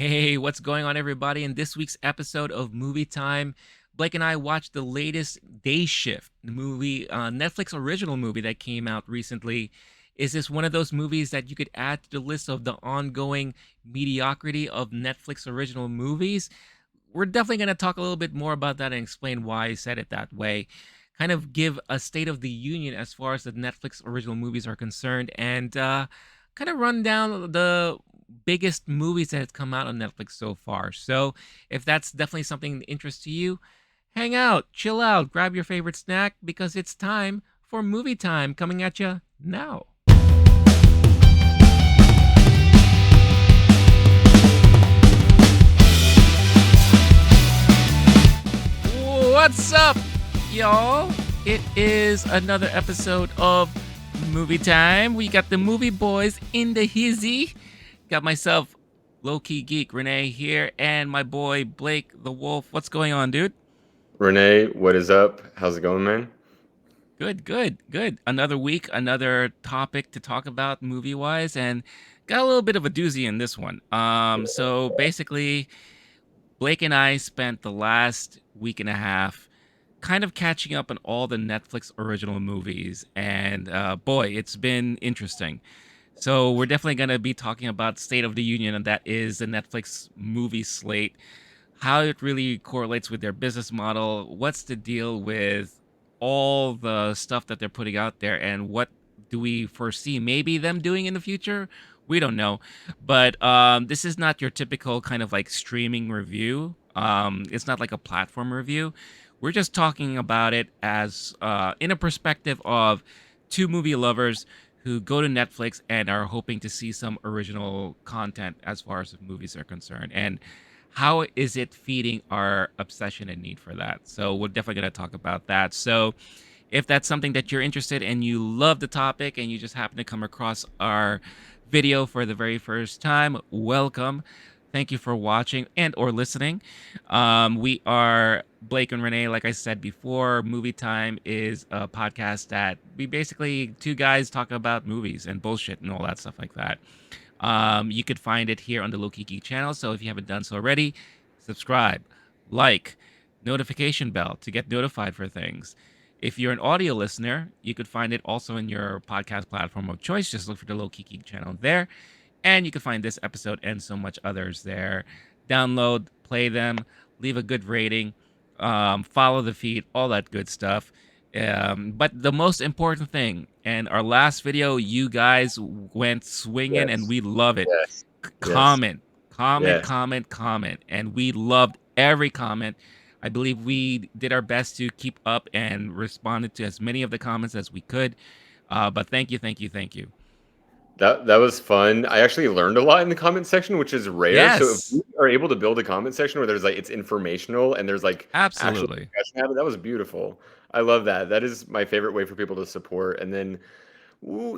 Hey, what's going on, everybody? In this week's episode of Movie Time, Blake and I watched the latest Day Shift, the movie, Netflix original movie that came out recently. Is this one of those movies that you could add to the list of the ongoing mediocrity of Netflix original movies? We're definitely going to talk a little bit more about that and explain why I said it that way. Kind of give a state of the union as far as the Netflix original movies are concerned, and kind of run down the biggest movies that have come out on Netflix so far. So, if that's definitely something that interests you, hang out, chill out, grab your favorite snack because it's time for movie time coming at you now. What's up, y'all? It is another episode of Movie Time. We got the movie boys in the hizzy. Got myself, Low-Key Geek Renee here, and my boy Blake the Wolf. What's going on, dude? Renee, what is up? How's it going, man? Good, good, good. Another week, another topic to talk about movie wise, and got a little bit of a doozy in this one. So basically, Blake and I spent the last week and a half kind of catching up on all the Netflix original movies, and boy, it's been interesting. So we're definitely going to be talking about State of the Union, and that is the Netflix movie slate, how it really correlates with their business model, what's the deal with all the stuff that they're putting out there, and what do we foresee maybe them doing in the future? We don't know. But this is not your typical kind of like streaming review. It's not like a platform review. We're just talking about it as in a perspective of two movie lovers who go to Netflix and are hoping to see some original content as far as the movies are concerned. And how is it feeding our obsession and need for that? So we're definitely going to talk about that. So if that's something that you're interested in, you love the topic and you just happen to come across our video for the very first time, welcome. Thank you for watching and or listening. We are Blake and Renee. Like I said before, Movie Time is a podcast that we basically two guys talk about movies and bullshit and all that stuff like that. You could find it here on the Low-Key Geek channel. So if you haven't done so already, subscribe, like, notification bell to get notified for things. If you're an audio listener, you could find it also in your podcast platform of choice. Just look for the Low-Key Geek channel there. And you can find this episode and so much others there. Download, play them, leave a good rating, follow the feed, all that good stuff. But the most important thing, and our last video, you guys went swinging, and Yes, we love it. yes, yes, Comment, comment, yes. comment, comment, and we loved every comment. I believe we did our best to keep up and responded to as many of the comments as we could. But thank you, thank you, thank you. That was fun. I actually learned a lot in the comment section, which is rare. So if Yes, you are able to build a comment section where there's like it's informational and there's like actual absolutely. discussion happening, that was beautiful. I love that. That is my favorite way for people to support. And then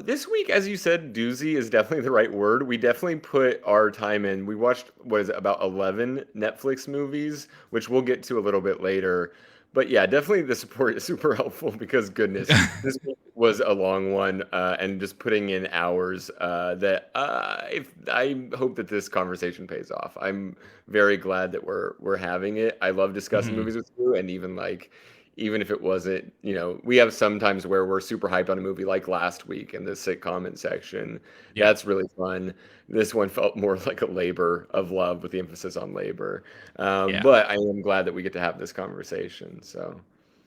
this week, as you said, doozy is definitely the right word. We definitely put our time in. We watched, what is it, about 11 Netflix movies, which we'll get to a little bit later. But yeah, definitely the support is super helpful because goodness, this week was a long one, and just putting in hours. That if I hope that this conversation pays off. I'm very glad that we're having it. I love discussing Mhm. movies with you, and even like even if it wasn't, we have sometimes where we're super hyped on a movie like last week in the sick comment section. Yeah, That's really fun. This one felt more like a labor of love with the emphasis on labor. yeah. But I am glad that we get to have this conversation. So,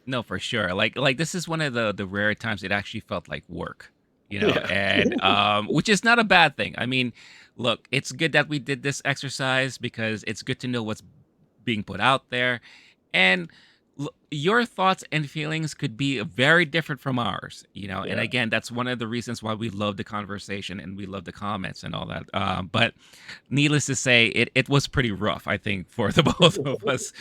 No, for sure. Like this is one of the rare times it actually felt like work, yeah. and which is not a bad thing. I mean, look, it's good that we did this exercise because it's good to know what's being put out there, and your thoughts and feelings could be very different from ours, and Yeah. again, that's one of the reasons why we love the conversation and we love the comments and all that. But needless to say, it was pretty rough, I think, for the both of us.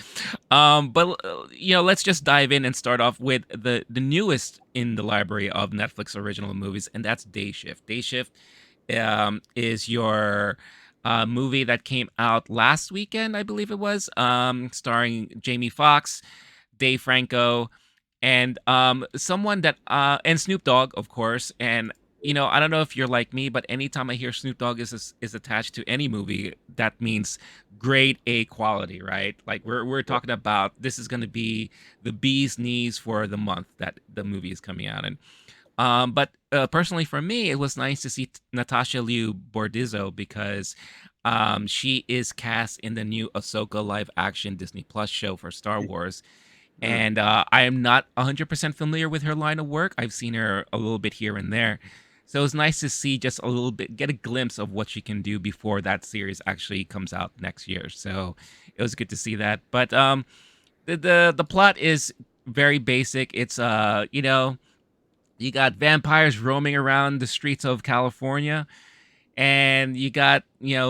But let's just dive in and start off with the newest in the library of Netflix original movies, and that's Day Shift. Day Shift is your movie that came out last weekend, I believe it was, starring Jamie Foxx, Dave Franco, and someone that and Snoop Dogg, of course. And I don't know if you're like me, but anytime I hear Snoop Dogg is attached to any movie, that means grade A quality, right? Like we're talking about this is going to be the bee's knees for the month that the movie is coming out in. But personally, for me, it was nice to see Natasha Liu Bordizzo because she is cast in the new Ahsoka live action Disney Plus show for Star Wars. Mm. And I am not 100% familiar with her line of work. I've seen her a little bit here and there. So it was nice to see just a little bit, get a glimpse of what she can do before that series actually comes out next year. So it was good to see that. But the plot is very basic. It's you got vampires roaming around the streets of California, and you got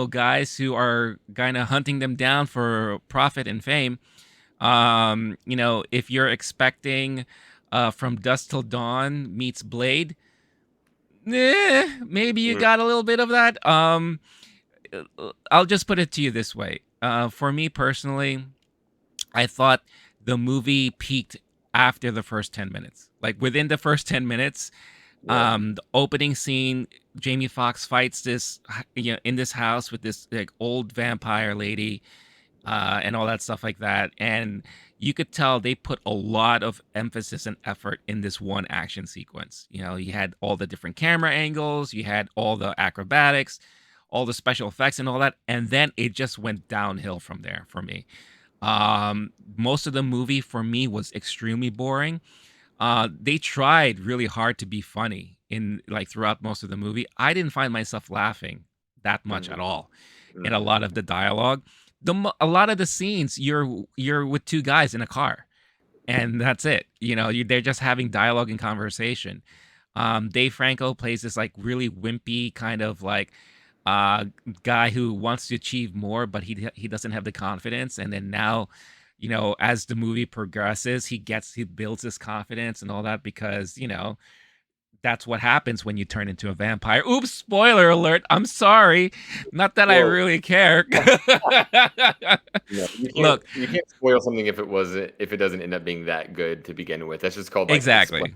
guys who are kind of hunting them down for profit and fame. If you're expecting From Dusk Till Dawn meets Blade, maybe you Mm. got a little bit of that. I'll just put it to you this way. For me personally, I thought the movie peaked after the first 10 minutes. Like within the first 10 minutes, Yeah. the opening scene, Jamie Foxx fights this, in this house with this like old vampire lady, and all that stuff like that. And you could tell they put a lot of emphasis and effort in this one action sequence. You had all the different camera angles, you had all the acrobatics, all the special effects, and all that. And then it just went downhill from there for me. Most of the movie for me was extremely boring. They tried really hard to be funny in like throughout most of the movie. I didn't find myself laughing that much at Mhm. all in a lot Mhm. of the dialogue. A lot of the scenes you're with two guys in a car, and that's it. They're just having dialogue and conversation. Dave Franco plays this like really wimpy kind of like uh guy who wants to achieve more, but he doesn't have the confidence. And then now, as the movie progresses, he builds his confidence and all that because that's what happens when you turn into a vampire. Oops, spoiler alert. I'm sorry. Not that I Well, really care. no, Look, you can't spoil something if it doesn't end up being that good to begin with. That's just called like explaining exactly.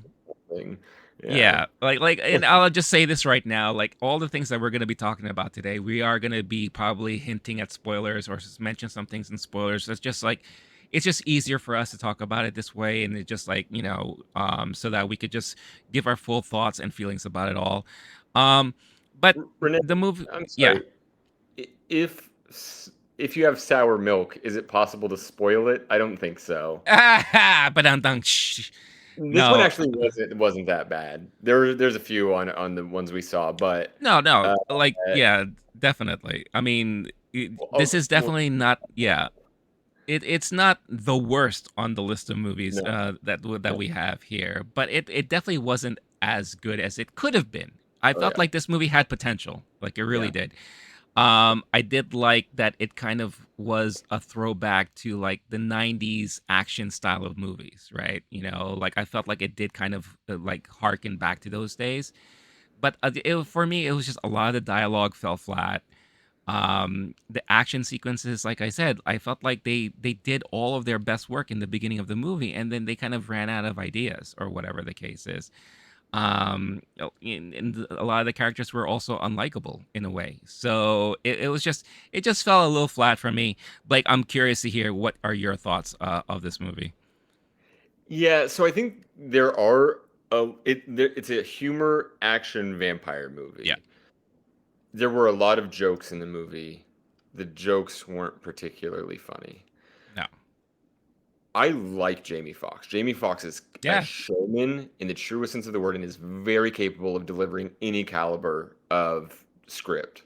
something. Yeah. Yeah, and I'll just say this right now, like all the things that we're going to be talking about today, we are going to be probably hinting at spoilers or just mention some things in spoilers. It's just easier for us to talk about it this way, and it just like so that we could just give our full thoughts and feelings about it all. Um, but Renee, the movie, I'm yeah. sorry. I- If if you have sour milk, is it possible to spoil it? I don't think so. But I'm shh. This one No, actually wasn't that bad. There's a few on the ones we saw, but no, uh, like yeah, definitely. I mean, this is well, definitely not. Yeah, it's not the worst on the list of movies no, that we have here, but it definitely wasn't as good as it could have been. I oh felt yeah, like this movie had potential, like it really yeah. did. I did like that it kind of was a throwback to like the '90s action style of movies, right? Like I felt like it did kind of like harken back to those days. But for me, it was just a lot of the dialogue fell flat. The action sequences, like I said, I felt like they did all of their best work in the beginning of the movie, and then they kind of ran out of ideas or whatever the case is. And a lot of the characters were also unlikable in a way, so it just fell a little flat for me. Blake, I'm curious to hear what are your thoughts of this movie. Yeah, so I think there are it's a humor action vampire Yeah. movie. There were a lot of jokes in the movie. The jokes weren't particularly funny. No. I like Jamie Foxx. Jamie Foxx is a Yeah. showman in the truest sense of the word and is very capable of delivering any caliber of script.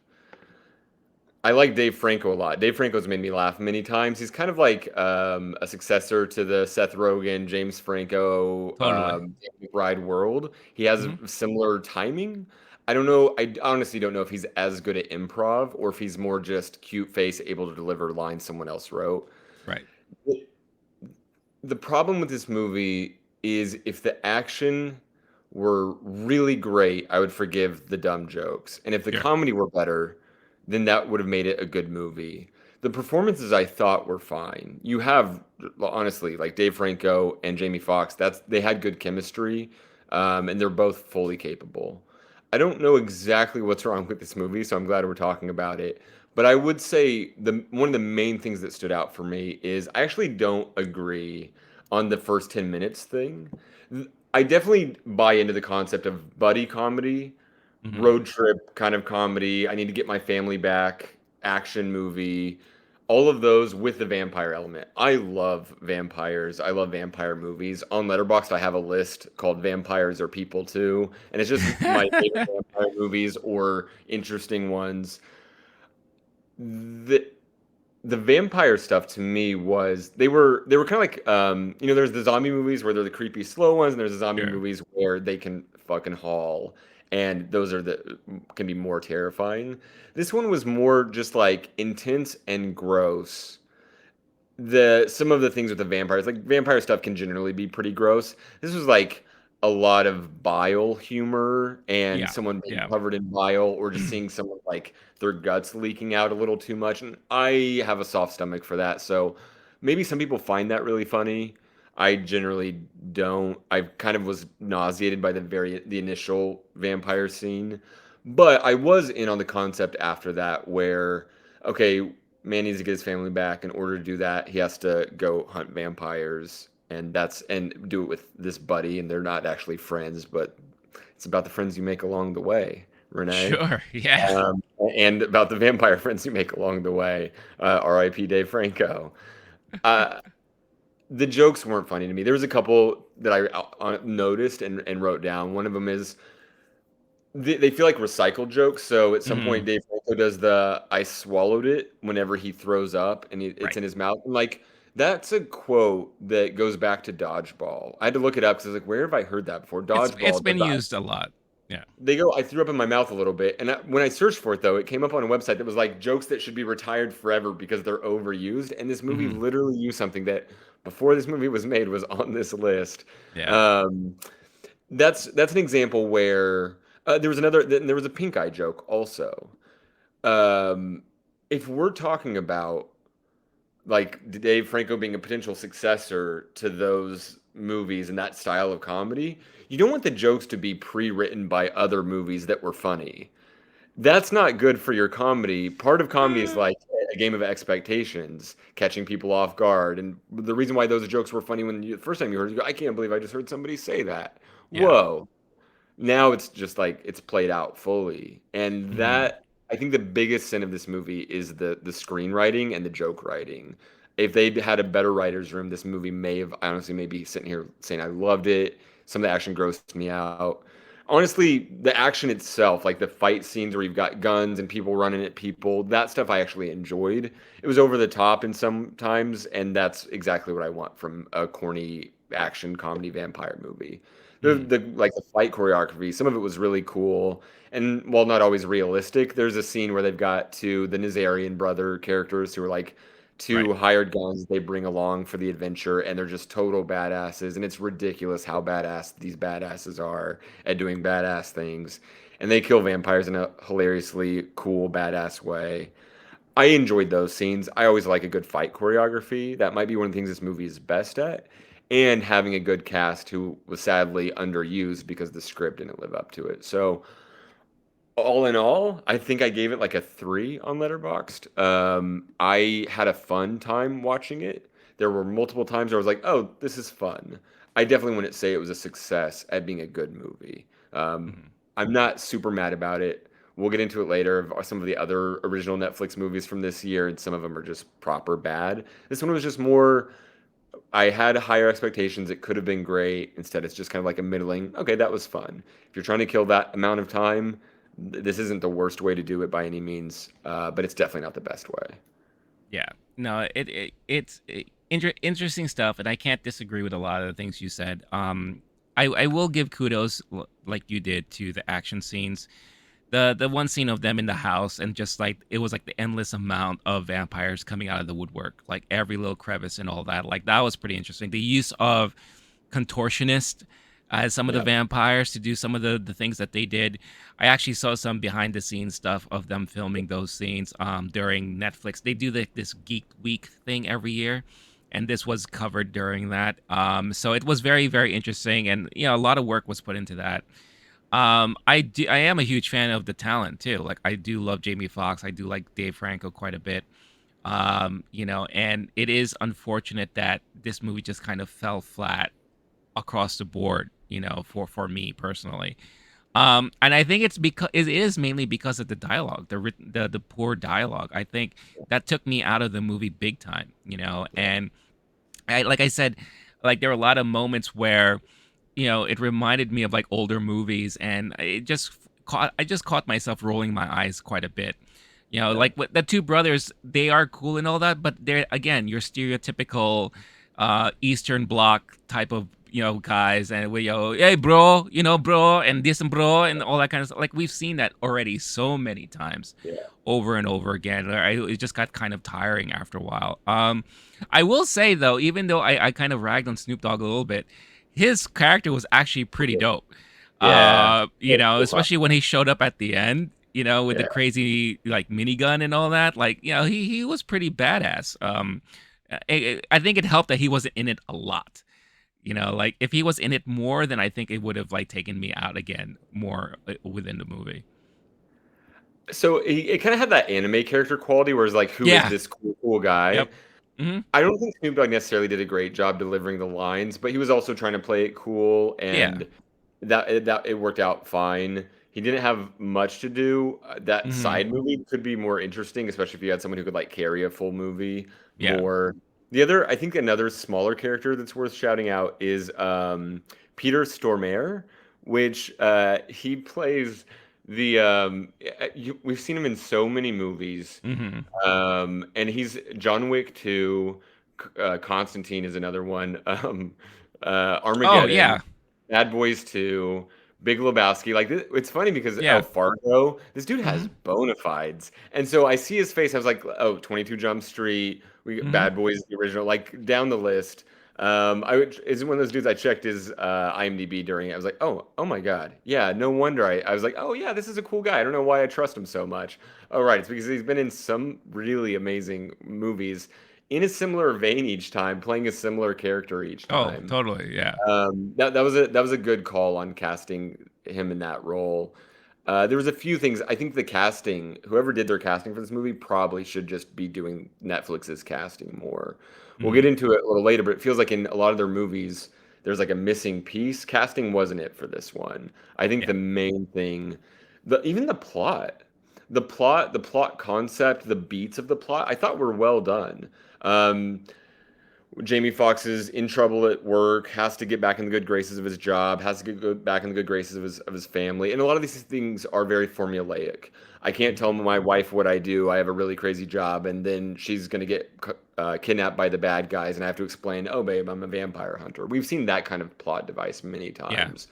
I like Dave Franco a lot. Dave Franco's made me laugh many times. He's kind of like a successor to the Seth Rogen, James Franco, Totally. Danny McBride world. He has Hmm. similar timing. I don't know. I honestly don't know if he's as good at improv or if he's more just cute face, able to deliver lines someone else wrote. Right. The problem with this movie is if the action were really great, I would forgive the dumb jokes. And if the Sure. comedy were better, then that would have made it a good movie. The performances I thought were fine. You have honestly like Dave Franco and Jamie Foxx, they had good chemistry, and they're both fully capable. I don't know exactly what's wrong with this movie, so I'm glad we're talking about it. But I would say the one of the main things that stood out for me is I actually don't agree on the first 10 minutes thing. I definitely buy into the concept of buddy comedy, Hmm. road trip kind of comedy. I need to get my family back, action movie, all of those with the vampire element. I love vampires. I love vampire movies. On Letterboxd, I have a list called Vampires Are People Too, and it's just my favorite vampire movies or interesting ones. The the vampire stuff to me was they were kind of like there's the zombie movies where they're the creepy slow ones, and there's the zombie Sure. movies where they can fucking haul, and those are the can be more terrifying. This one was more just like intense and gross. The some of the things with the vampires, like vampire stuff can generally be pretty gross. This was like a lot of bile humor and Yeah. someone being Yeah. covered in bile or just seeing someone like their guts leaking out a little too much. And I have a soft stomach for that. So maybe some people find that really funny. I generally don't. I kind of was nauseated by the initial vampire scene. But I was in on the concept after that where okay, man needs to get his family back. In order to do that, he has to go hunt vampires, and do it with this buddy. And they're not actually friends, but it's about the friends you make along the way, Renee, Sure. Yeah. um, and about the vampire friends you make along the way. R.I.P. Dave Franco. Uh, the jokes weren't funny to me. There was a couple that I noticed and wrote down. One of them is they feel like recycled jokes. So at some point, Hmm. Dave Franco does the "I swallowed it" whenever he throws up and it's Right. in his mouth. And like that's a quote that goes back to Dodgeball. I had to look it up because I was like, where have I heard that before? It's Dodgeball. been used a lot. Yeah. They go, I threw up in my mouth a little bit. And when I searched for it, though, it came up on a website that was like jokes that should be retired forever because they're overused. And this movie Hmm. literally used something that before this movie was made was on this list. Yeah. Um, that's an example where there was a pink eye joke also. Um, if we're talking about like Dave Franco being a potential successor to those movies and that style of comedy, you don't want the jokes to be pre-written by other movies that were funny. That's not good for your comedy. Part of comedy is Uh, like a game of expectations, catching people off guard. And the reason why those jokes were funny when the first time you heard it, you go, I can't believe I just heard somebody say that. yeah. Whoa. Now it's just like it's played out fully. And Hmm. that I think the biggest sin of this movie is the screenwriting and the joke writing. If they'd had a better writer's room, this movie may have I honestly maybe sitting here saying I loved it. Some of the action grossed me out. Honestly, the action itself, like the fight scenes where you've got guns and people running at people, that stuff I actually enjoyed. It was over the top in some times, and that's exactly what I want from a corny action comedy vampire movie. Hmm. The like the fight choreography, some of it was really cool. And while not always realistic, there's a scene where they've got the Nazarian brother characters who are like Right. two hired guns they bring along for the adventure, and they're just total badasses. And it's ridiculous how badass these badasses are at doing badass things. And they kill vampires in a hilariously cool, badass way. I enjoyed those scenes. I always like a good fight choreography. That might be one of the things this movie is best at. And having a good cast who was sadly underused because the script didn't live up to it. So, all in all, I think I gave it like a 3 on Letterboxd. I had a fun time watching it. There were multiple times where I was like, "Oh, this is fun." I definitely wouldn't say it was a success at being a good movie. Um, Hmm. I'm not super mad about it. We'll get into it later of some of the other original Netflix movies from this year, and some of them are just proper bad. This one was just more. I had higher expectations. It could have been great. Instead, it's just kind of like a middling. Okay, that was fun. If you're trying to kill that amount of time, this isn't the worst way to do it by any means, but it's definitely not the best way. Yeah. No, interesting stuff, and I can't disagree with a lot of the things you said. I will give kudos like you did to the action scenes. The one scene of them in the house, and just like it was like the endless amount of vampires coming out of the woodwork, like every little crevice and all that. Like that was pretty interesting. The use of contortionist as some of the Yeah. vampires to do some of the things that they did. I actually saw some behind the scenes stuff of them filming those scenes during Netflix. They do this Geek Week thing every year, and this was covered during that. So it was very, very interesting, and a lot of work was put into that. I am a huge fan of the talent too. Like I do love Jamie Foxx. I do like Dave Franco quite a bit. And it is unfortunate that this movie just kind of fell flat across the board, for me personally. And I think it is mainly because of the dialogue, the poor dialogue. I think that took me out of the movie big time, and like I said, like there were a lot of moments where it reminded me of like older movies, and I just caught myself rolling my eyes quite a bit. Yeah. Like with the two brothers, they are cool and all that, but they're again your stereotypical Eastern Bloc type of guys, and we hey bro, bro, and this and bro, and all that kind of stuff. Like we've seen that already so many times, Yeah. over and over again. It just got kind of tiring after a while. I will say though, even though I kind of ragged on Snoop Dogg a little bit, his character was actually pretty dope. Yeah. Especially when he showed up at the end, with the Yeah. crazy like minigun and all that. Like, he was pretty badass. I think it helped that he wasn't in it a lot. Like if he was in it more, then I think it would have like taken me out again more within the movie. So it kind of had that anime character quality where it's like, who is Yeah. this cool guy? Yep. Hmm. I don't think Snoop Dogg necessarily did a great job delivering the lines, but he was also trying to play it cool, Yeah. and that it worked out fine. He didn't have much to do. That Hmm. side movie could be more interesting, especially if you had someone who could like carry a full movie Yeah. more. The other, I think, another smaller character that's worth shouting out is Peter Stormare, which he plays we've seen him in so many movies. Hmm. And he's John Wick 2, Constantine is another one. Oh yeah. Armageddon, Bad Boys 2, Big Lebowski. Like it's funny because Yeah. Fargo, this dude has Hmm. bona fides. And so I see his face, I was like, oh, 22 Jump Street, we Hmm. Bad Boys the original, like down the list. Is one of those dudes I checked his IMDb during it. I was like, oh my God. Yeah, no wonder I was like, oh yeah, this is a cool guy. I don't know why I trust him so much. Oh, right. It's because he's been in some really amazing movies in a similar vein each time, playing a similar character each Oh, time. totally. Yeah. That was a good call on casting him in that role. There was a few things. I think the casting, whoever did their casting for this movie, probably should just be doing Netflix's casting more. We'll get Hmm. into it a little later, but it feels like in a lot of their movies, there's like a missing piece. Casting wasn't it for this one. I think Yeah. the main thing, even the plot concept, the beats of the plot, I thought were well done. Um, Jamie Foxx is in trouble at work, has to get back in the good graces of his job, has to go back in the good graces of his family, and a lot of these things are very formulaic. I can't tell my wife what I do. I have a really crazy job, and then she's gonna get kidnapped by the bad guys, and I have to explain, "Oh, babe, I'm a vampire hunter." We've seen that kind of plot device many Yeah. times.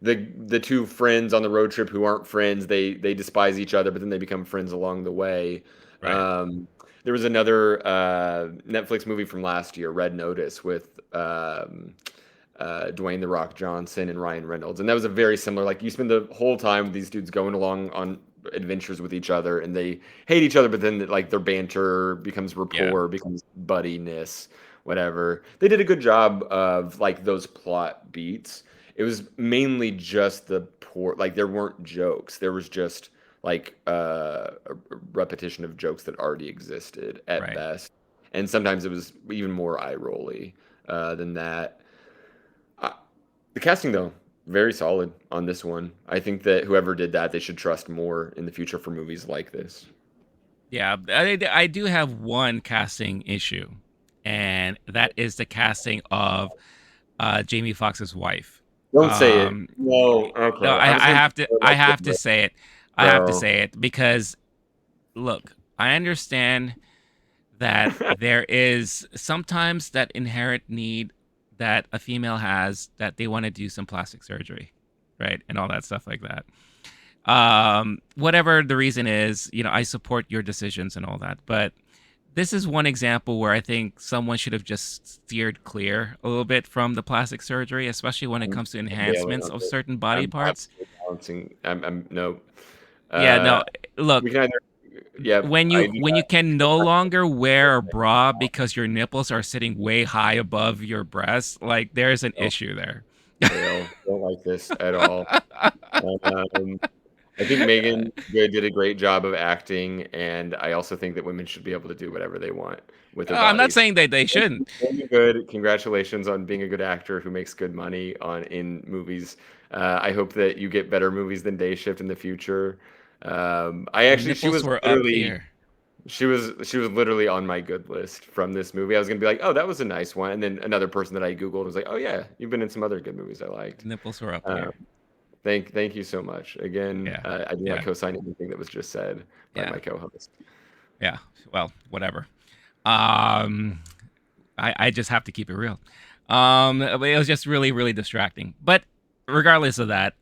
The two friends on the road trip who aren't friends, they despise each other, but then they become friends along the way. Right. There was another Netflix movie from last year, Red Notice, with Dwayne the Rock Johnson and Ryan Reynolds, and that was a very similar. Like you spend the whole time with these dudes going along on adventures with each other, and they hate each other, but then like their banter becomes Yeah. rapport, becomes buddiness, whatever. They did a good job of like those plot beats. It was mainly just the poor, like there weren't jokes. There was just like a repetition of jokes that already existed at Right. best, and sometimes it was even more eye rolly than that. Uh, the casting though, very solid on this one. I think that whoever did that, they should trust more in the future for movies like this. Yeah. I do have one casting issue, and that is the casting of Jamie Foxx's wife. Don't say it. Um, No, no, okay. I was I gonna have to. throw I my have to foot. say it. I have to No. say it because look, I understand that there is sometimes that inherent need that a female has that they want to do some plastic surgery, right, and all that stuff like that. Whatever the reason is, I support your decisions and all that, but this is one example where I think someone should have just steered clear a little bit from the plastic surgery, especially when it I'm comes to bailing enhancements on of this. certain body I'm parts. absolutely balancing. I'm no. Yeah, Uh, no, look, we can either. Yep, when I you do when you can no not. longer wear a bra because your nipples are sitting way high above your breasts, like there's an No, issue there. fail. Don't like this at all. Um, I think Megan Good did a great job of acting, and I also think that women should be able to do whatever they want with their I'm not bodies. saying that they shouldn't. Megan Good, congratulations on being a good actor who makes good money on in movies. I hope that you get better movies than Day Shift in the future. I The actually, nipples were up here. she was literally on my good list from this movie. I was gonna be like, oh, that was a nice one, and then another person that I googled was like, oh yeah, you've been in some other good movies I liked. Nipples were up Um, here. thank you so much again. Yeah. I do not Yeah. co-sign anything that was just said by Yeah. my co-host. Yeah. Well, whatever. Um, I just have to keep it real. But it was just really, really distracting. But regardless of that,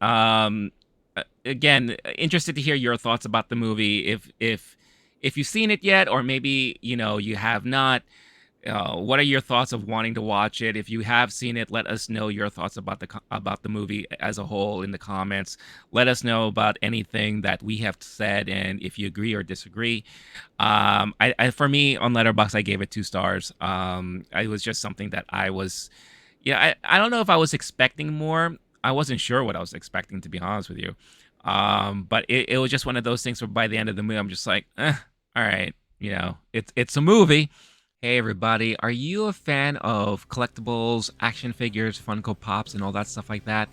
again, interested to hear your thoughts about the movie. If you've seen it yet, or maybe you have not, what are your thoughts of wanting to watch it? If you have seen it, let us know your thoughts about the movie as a whole in the comments. Let us know about anything that we have said, and if you agree or disagree. For me on Letterboxd, I gave it 2 stars. It was just something that I was, yeah, I don't know if I was expecting more. I wasn't sure what I was expecting, to be honest with you. But it was just one of those things where by the end of the movie, I'm just like, all right, it's a movie. Hey everybody, are you a fan of collectibles, action figures, Funko Pops, and all that stuff like that?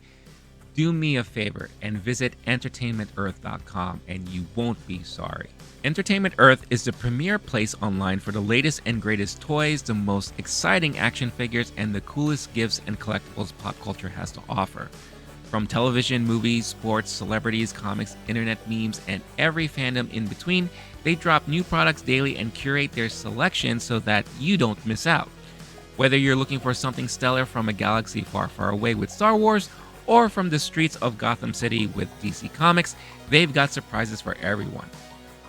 Do me a favor and visit entertainmentearth.com and you won't be sorry. Entertainment Earth is the premier place online for the latest and greatest toys, the most exciting action figures, and the coolest gifts and collectibles pop culture has to offer. From television, movies, sports, celebrities, comics, internet memes, and every fandom in between, they drop new products daily and curate their selection so that you don't miss out. Whether you're looking for something stellar from a galaxy far, far away with Star Wars, or from the streets of Gotham City with DC Comics, they've got surprises for everyone.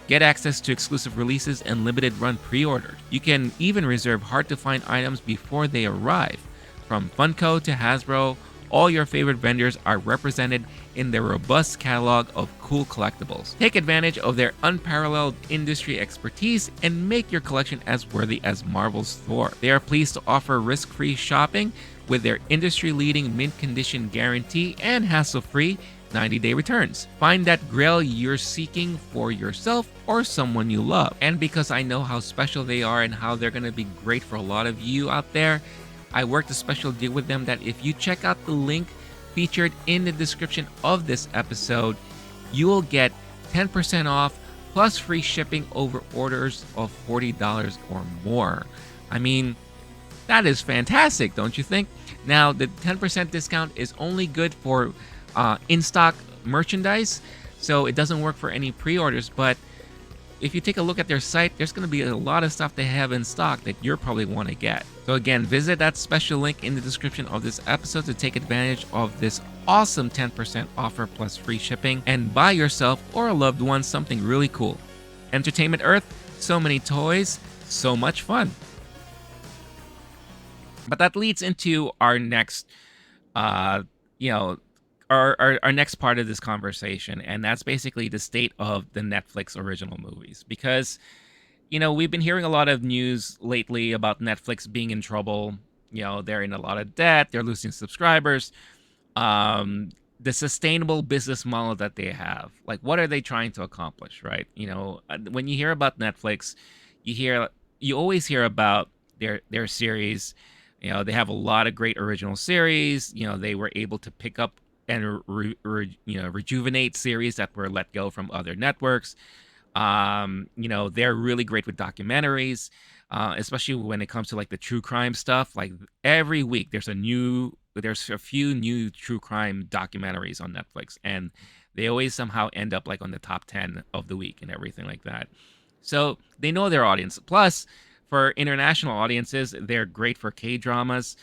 Get access to exclusive releases and limited run pre orders. You can even reserve hard to find items before they arrive. From Funko to Hasbro, all your favorite vendors are represented in their robust catalog of cool collectibles. Take advantage of their unparalleled industry expertise and make your collection as worthy as Marvel's Thor. They are pleased to offer risk-free shopping with their industry-leading mint condition guarantee and hassle-free 90-day returns. Find that grail you're seeking for yourself or someone you love. And because I know how special they are and how they're going to be great for a lot of you out there, I worked a special deal with them that if you check out the link featured in the description of this episode, you will get 10% off plus free shipping over orders of $40 or more. I mean, that is fantastic, don't you think? Now, the 10% discount is only good for in-stock merchandise, so it doesn't work for any pre-orders, but if you take a look at their site, there's going to be a lot of stuff they have in stock that you'll probably want to get. So again, visit that special link in the description of this episode to take advantage of this awesome 10% offer plus free shipping and buy yourself or a loved one something really cool. Entertainment Earth, so many toys, so much fun. But that leads into our next, you know, our next part of this conversation, and that's basically the state of the Netflix original movies. Because, we've been hearing a lot of news lately about Netflix being in trouble. They're in a lot of debt, they're losing subscribers. The sustainable business model that they have, like, what are they trying to accomplish, right? When you hear about Netflix, you always hear about their series. They have a lot of great original series. They were able to pick up and rejuvenate series that were let go from other networks. They're really great with documentaries, especially when it comes to like the true crime stuff. Like every week, there's a few new true crime documentaries on Netflix, and they always somehow end up like on the top 10 of the week and everything like that. So they know their audience. Plus, for international audiences, they're great for K dramas.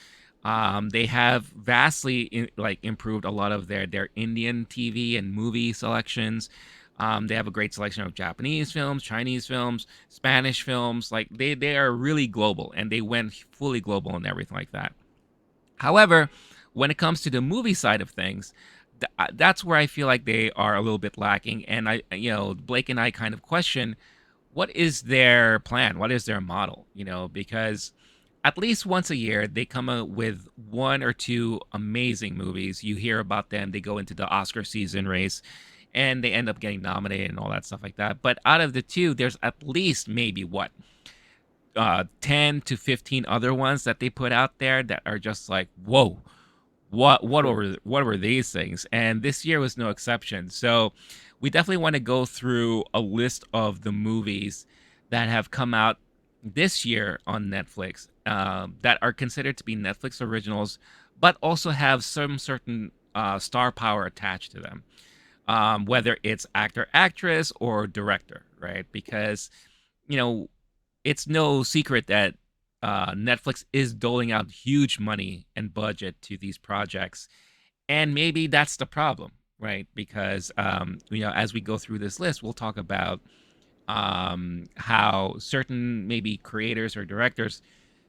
They have vastly improved a lot of their Indian TV and movie selections. They have a great selection of Japanese films, Chinese films, Spanish films. Like they are really global, and they went fully global and everything like that. However, when it comes to the movie side of things, that's where I feel like they are a little bit lacking. And Blake and I kind of question what is their plan, what is their model, because at least once a year they come out with one or two amazing movies. You hear about them, they go into the Oscar season race and they end up getting nominated and all that stuff like that. But out of the two, there's at least maybe what 10 to 15 other ones that they put out there that are just like, whoa, what were these things? And this year was no exception. So we definitely want to go through a list of the movies that have come out this year on Netflix, that are considered to be Netflix originals, but also have some certain star power attached to them, whether it's actor, actress, or director, right? Because you know it's no secret that Netflix is doling out huge money and budget to these projects, and maybe that's the problem, right? Because as we go through this list, we'll talk about how certain maybe creators or directors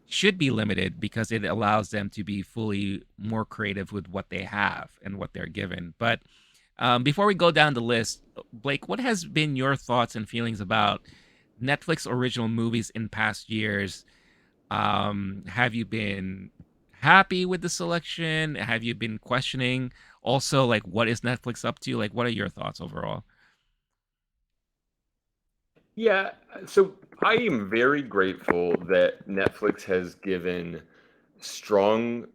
should be limited because it allows them to be fully more creative with what they have and what they're given. But before we go down the list, Blake, what has been your thoughts and feelings about Netflix original movies in past years? Have you been happy with the selection? Have you been questioning also like what is Netflix up to? Like what are your thoughts overall? Yeah, so I am very grateful that Netflix has given strong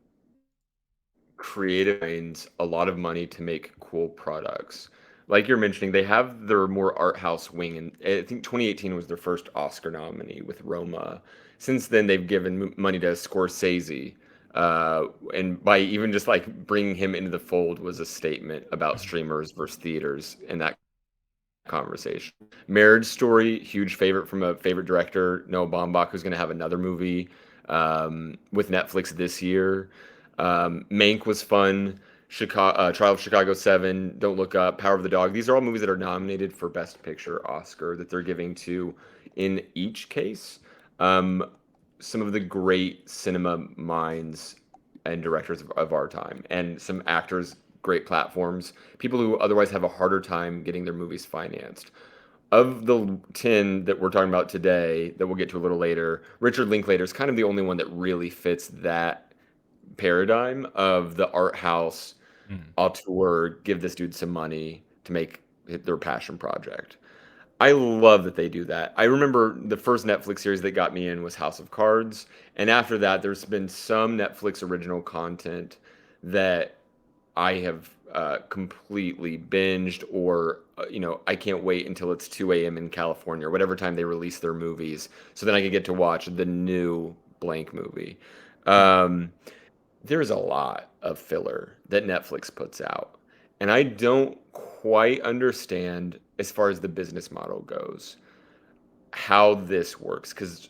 creative minds a lot of money to make cool products. Like you're mentioning, they have their more art house wing, and I think 2018 was their first Oscar nominee with Roma. Since then, they've given money to Scorsese, and by even just like bringing him into the fold was a statement about Mhm. streamers versus theaters in that conversation. Marriage Story, huge favorite from a favorite director, Noah Baumbach, who's going to have another movie with Netflix this year. Mank was fun. Chicago, Trial of Chicago 7, Don't Look Up, Power of the Dog. These are all movies that are nominated for Best Picture Oscar that they're giving to in each case. Um, some of the great cinema minds and directors of our time, and some actors, great platforms, people who otherwise have a harder time getting their movies financed. Of the 10 that we're talking about today, that we'll get to a little later, Richard Linklater is kind of the only one that really fits that paradigm of the art house Mhm. auteur, give this dude some money to make their passion project. I love that they do that. I remember the first Netflix series that got me in was House of Cards, and after that, there's been some Netflix original content that I have completely binged, or I can't wait until it's 2 a.m. in California or whatever time they release their movies, so then I can get to watch the new blank movie. Mhm. Um, there's a lot of filler that Netflix puts out, and I don't quite understand as far as the business model goes how this works, because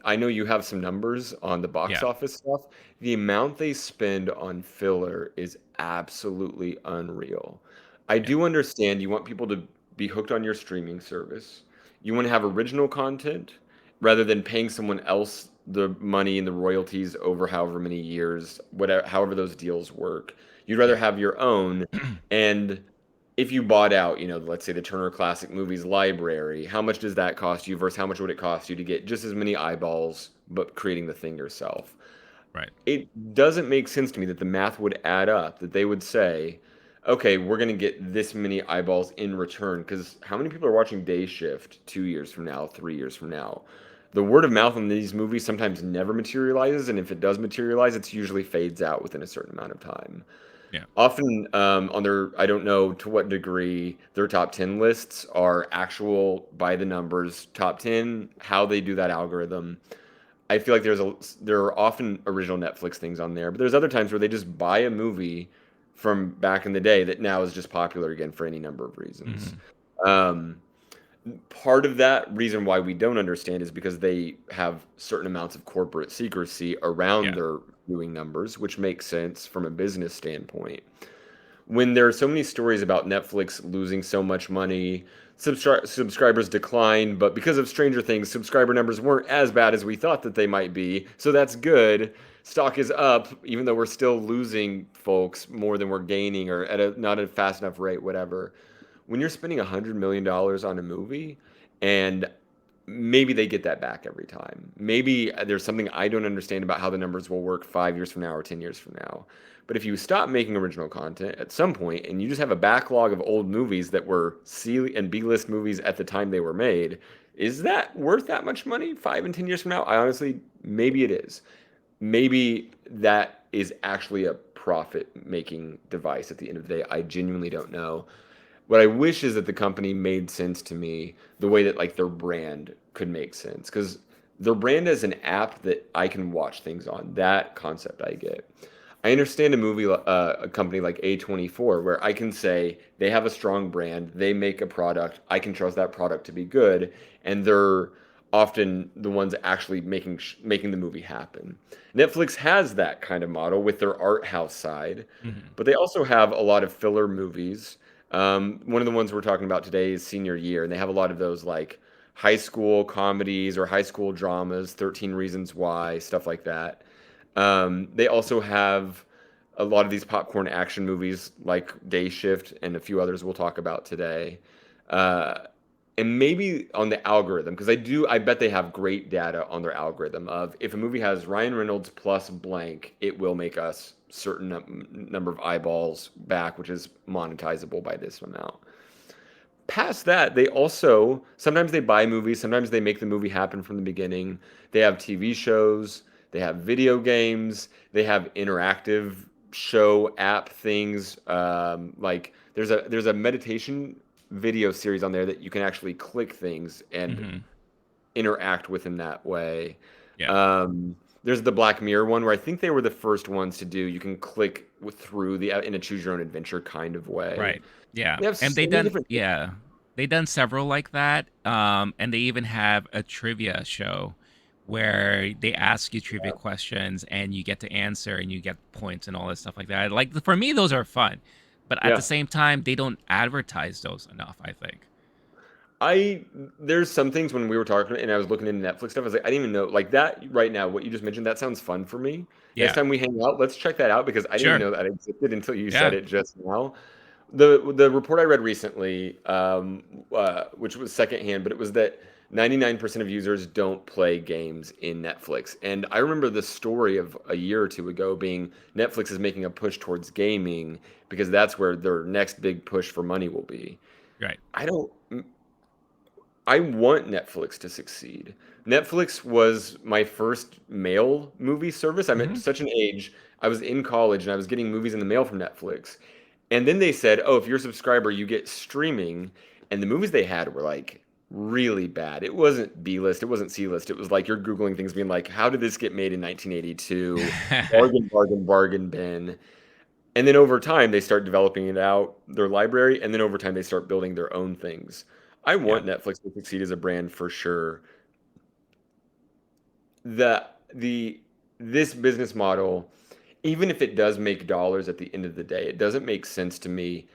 I know you have some numbers on the box Yeah. office stuff. The amount they spend on filler is absolutely unreal. I Yeah. do understand you want people to be hooked on your streaming service. You want to have original content rather than paying someone else the money and the royalties over however many years, whatever, however those deals work. You'd rather Yeah. have your own. And if you bought out, let's say the Turner Classic Movies library, how much does that cost you versus how much would it cost you to get just as many eyeballs, but creating the thing yourself? Right. It doesn't make sense to me that the math would add up, that they would say, okay, we're going to get this many eyeballs in return. Because how many people are watching Day Shift 2 years from now, 3 years from now? The word of mouth on these movies sometimes never materializes, and if it does materialize, it's usually fades out within a certain amount of time. Yeah. Often, on their, I don't know to what degree their top 10 lists are actual by the numbers top 10, how they do that algorithm. I feel like there are often original Netflix things on there, but there's other times where they just buy a movie from back in the day that now is just popular again for any number of reasons. Mhm. Um, Part of that reason why we don't understand is because they have certain amounts of corporate secrecy around Yeah. their viewing numbers, which makes sense from a business standpoint. When there are so many stories about Netflix losing so much money, subscribers decline, but because of Stranger Things, subscriber numbers weren't as bad as we thought that they might be. So that's good. Stock is up, even though we're still losing folks more than we're gaining, or at a not a fast enough rate, whatever. When you're spending $100 million on a movie, and maybe they get that back every time. Maybe there's something I don't understand about how the numbers will work 5 years from now or 10 years from now. But if you stop making original content at some point and you just have a backlog of old movies that were C and B list movies at the time they were made, is that worth that much money 5 and 10 years from now? I honestly, maybe it is. Maybe that is actually a profit making device at the end of the day. I genuinely don't know. What I wish is that the company made sense to me the way that like their brand could make sense because their brand as an app that I can watch things on. That concept I get. I understand a company like A24 where I can say they have a strong brand, they make a product, I can trust that product to be good, and they're often the ones actually making the movie happen. Netflix has that kind of model with their art house side, Hmm. but they also have a lot of filler movies. One of the ones we're talking about today is Senior Year, and they have a lot of those like high school comedies or high school dramas, 13 Reasons Why, stuff like that. They also have a lot of these popcorn action movies like Day Shift and a few others we'll talk about today. Uh, and maybe on the algorithm, because I bet they have great data on their algorithm of if a movie has Ryan Reynolds plus blank, it will make us certain number of eyeballs back, which is monetizable by this amount. Past that, they also sometimes they buy movies, sometimes they make the movie happen from the beginning. They have TV shows, they have video games, they have interactive show app things. Like there's a meditation video series on there that you can actually click things and Hmm. interact with in that way. Yeah. There's the Black Mirror one where I think they were the first ones to do. You can click through the in a choose your own adventure kind of way. Right. Yeah. They have And so many different. they done several like that. And they even have a trivia show where they ask you trivia questions and you get to answer and you get points and all this stuff like that. Like for me, those are fun. But at the Yeah, same time, they don't advertise those enough, I think. I there's some things when we were talking and I was looking into Netflix stuff. I was like, I didn't even know like that right now. What you just mentioned that sounds fun for me. Next Yeah. time we hang out, let's check that out because I didn't even Sure. know that existed until you said Yeah. it just now. The report I read recently, which was secondhand, but it was that 99% of users don't play games in Netflix. And I remember the story of a year or two ago being Netflix is making a push towards gaming because that's where their next big push for money will be. Right. I don't. I want Netflix to succeed. Netflix was my first mail movie service. I'm at Hmm. such an age. I was in college and I was getting movies in the mail from Netflix. And then they said, "Oh, if you're a subscriber, you get streaming." And the movies they had were like really bad. It wasn't B-list, it wasn't C-list. It was like you're Googling things being like, "How did this get made in 1982?" Bargain, bargain, bargain bin. And then over time, they start developing it out, their library, and then over time, they start building their own things. I Yeah. want Netflix to succeed as a brand for sure. The this business model, even if it does make dollars at the end of the day, it doesn't make sense to me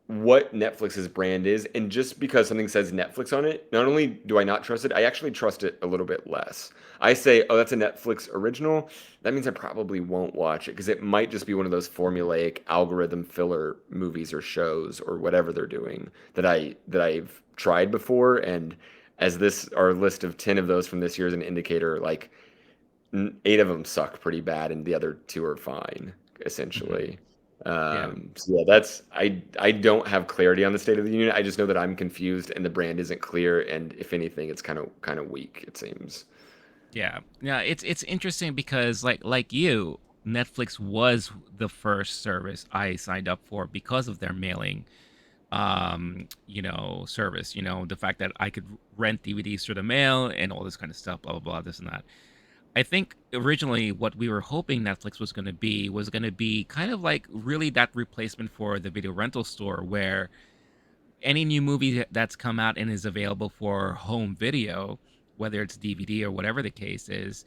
what Netflix's brand is. And just because something says Netflix on it, not only do I not trust it, I actually trust it a little bit less. I say, oh, that's a Netflix original. That means I probably won't watch it because it might just be one of those formulaic algorithm filler movies or shows or whatever they're doing that I've tried before. And as this our list of 10 of those from this year is an indicator, like eight of them suck pretty bad and the other two are fine, Hmm. essentially. Yeah. So yeah, that's I don't have clarity on the State of the Union. I just know that I'm confused and the brand isn't clear, and if anything, it's kind of weak, it seems. Yeah. Yeah, it's interesting because like you, Netflix was the first service I signed up for because of their mailing service, the fact that I could rent DVDs through the mail and all this kind of stuff, blah blah blah, this and that. I think originally what we were hoping Netflix was going to be kind of like really that replacement for the video rental store where any new movie that's come out and is available for home video, whether it's DVD or whatever the case is,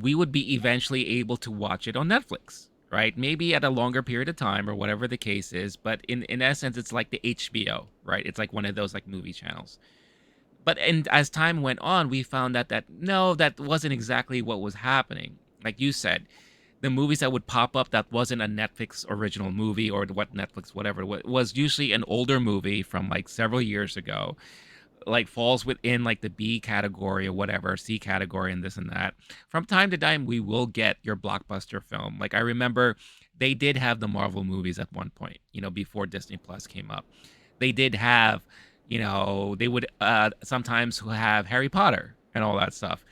we would be eventually able to watch it on Netflix, right? Maybe at a longer period of time or whatever the case is, but in essence, it's like the HBO, right? It's like one of those like movie channels. But and as time went on, we found that no, that wasn't exactly what was happening. Like you said, the movies that would pop up that wasn't a Netflix original movie or what Netflix whatever was usually an older movie from like several years ago. like falls within like the B category or whatever, C category and this and that. From time to time we will get your blockbuster film. Like I remember they did have the Marvel movies at one point, before Disney Plus came up. They did have, they would sometimes have Harry Potter and all that stuff.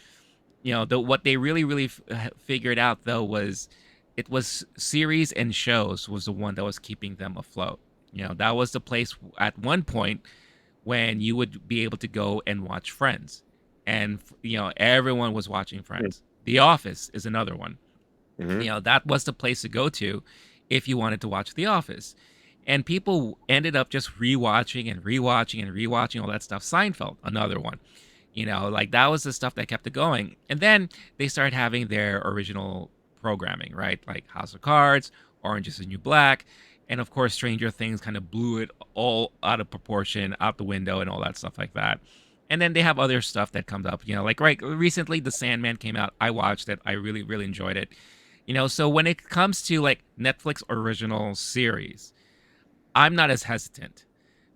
What they really figured out though was it was series and shows was the one that was keeping them afloat. That was the place at one point when you would be able to go and watch Friends. And everyone was watching Friends. The Office is another one. Mm-hmm. That was the place to go to if you wanted to watch The Office. And people ended up just rewatching and rewatching and rewatching all that stuff. Seinfeld, another one. Like that was the stuff that kept it going. And then they started having their original programming, right? Like House of Cards, Orange is the New Black, and of course Stranger Things kind of blew it all out of proportion, out the window, and all that stuff like that. And then they have other stuff that comes up, like right recently The Sandman came out. I watched it. I really enjoyed it. So when it comes to like Netflix original series, I'm not as hesitant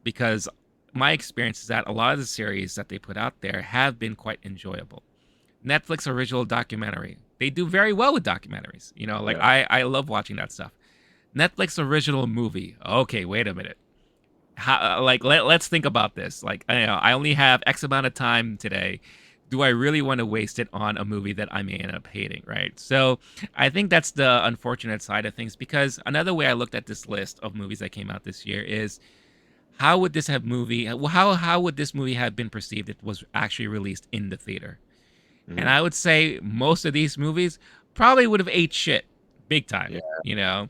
because my experience is that a lot of the series that they put out there have been quite enjoyable. Netflix original documentary, they do very well with documentaries. Like Yeah. I love watching that stuff. Netflix original movie. Okay, wait a minute. Like let's think about this. Like I only have X amount of time today. Do I really want to waste it on a movie that I may end up hating, right? So I think that's the unfortunate side of things because another way I looked at this list of movies that came out this year is how would this have movie how would this movie have been perceived if it was actually released in the theater? And Mm-hmm. I would say most of these movies probably would have ate shit big time, Yeah.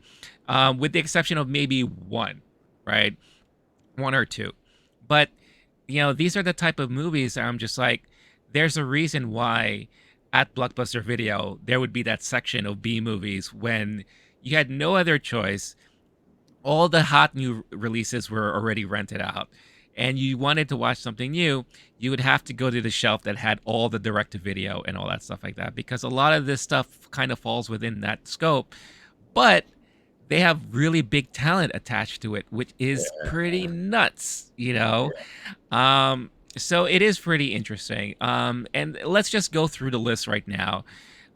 with the exception of maybe one, right? One or two. But, these are the type of movies that I'm just like, there's a reason why at Blockbuster Video, there would be that section of B movies when you had no other choice. All the hot new releases were already rented out and you wanted to watch something new, you would have to go to the shelf that had all the direct to video and all that stuff like that because a lot of this stuff kind of falls within that scope. But they have really big talent attached to it, which is pretty nuts, um, so it is pretty interesting. And let's just go through the list right now,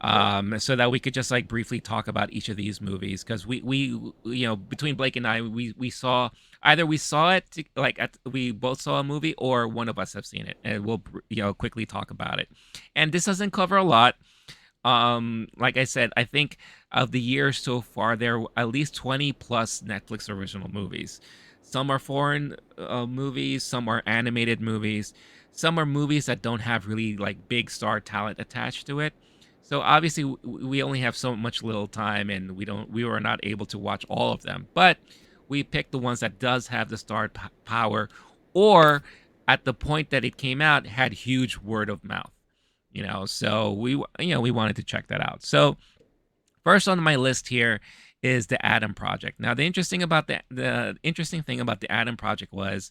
Yeah. so that we could just like briefly talk about each of these movies because between Blake and I, we saw either we saw it like we both saw a movie or one of us have seen it, and we'll quickly talk about it. And this doesn't cover a lot. Like I said, I think of the year so far, there are at least 20 plus Netflix original movies. Some are foreign movies, some are animated movies, some are movies that don't have really like big star talent attached to it. So obviously we only have so much little time and we were not able to watch all of them. But we picked the ones that does have the star power or at the point that it came out had huge word of mouth. So we wanted to check that out. So first on my list here is the Adam Project. Now the interesting thing about the Adam Project was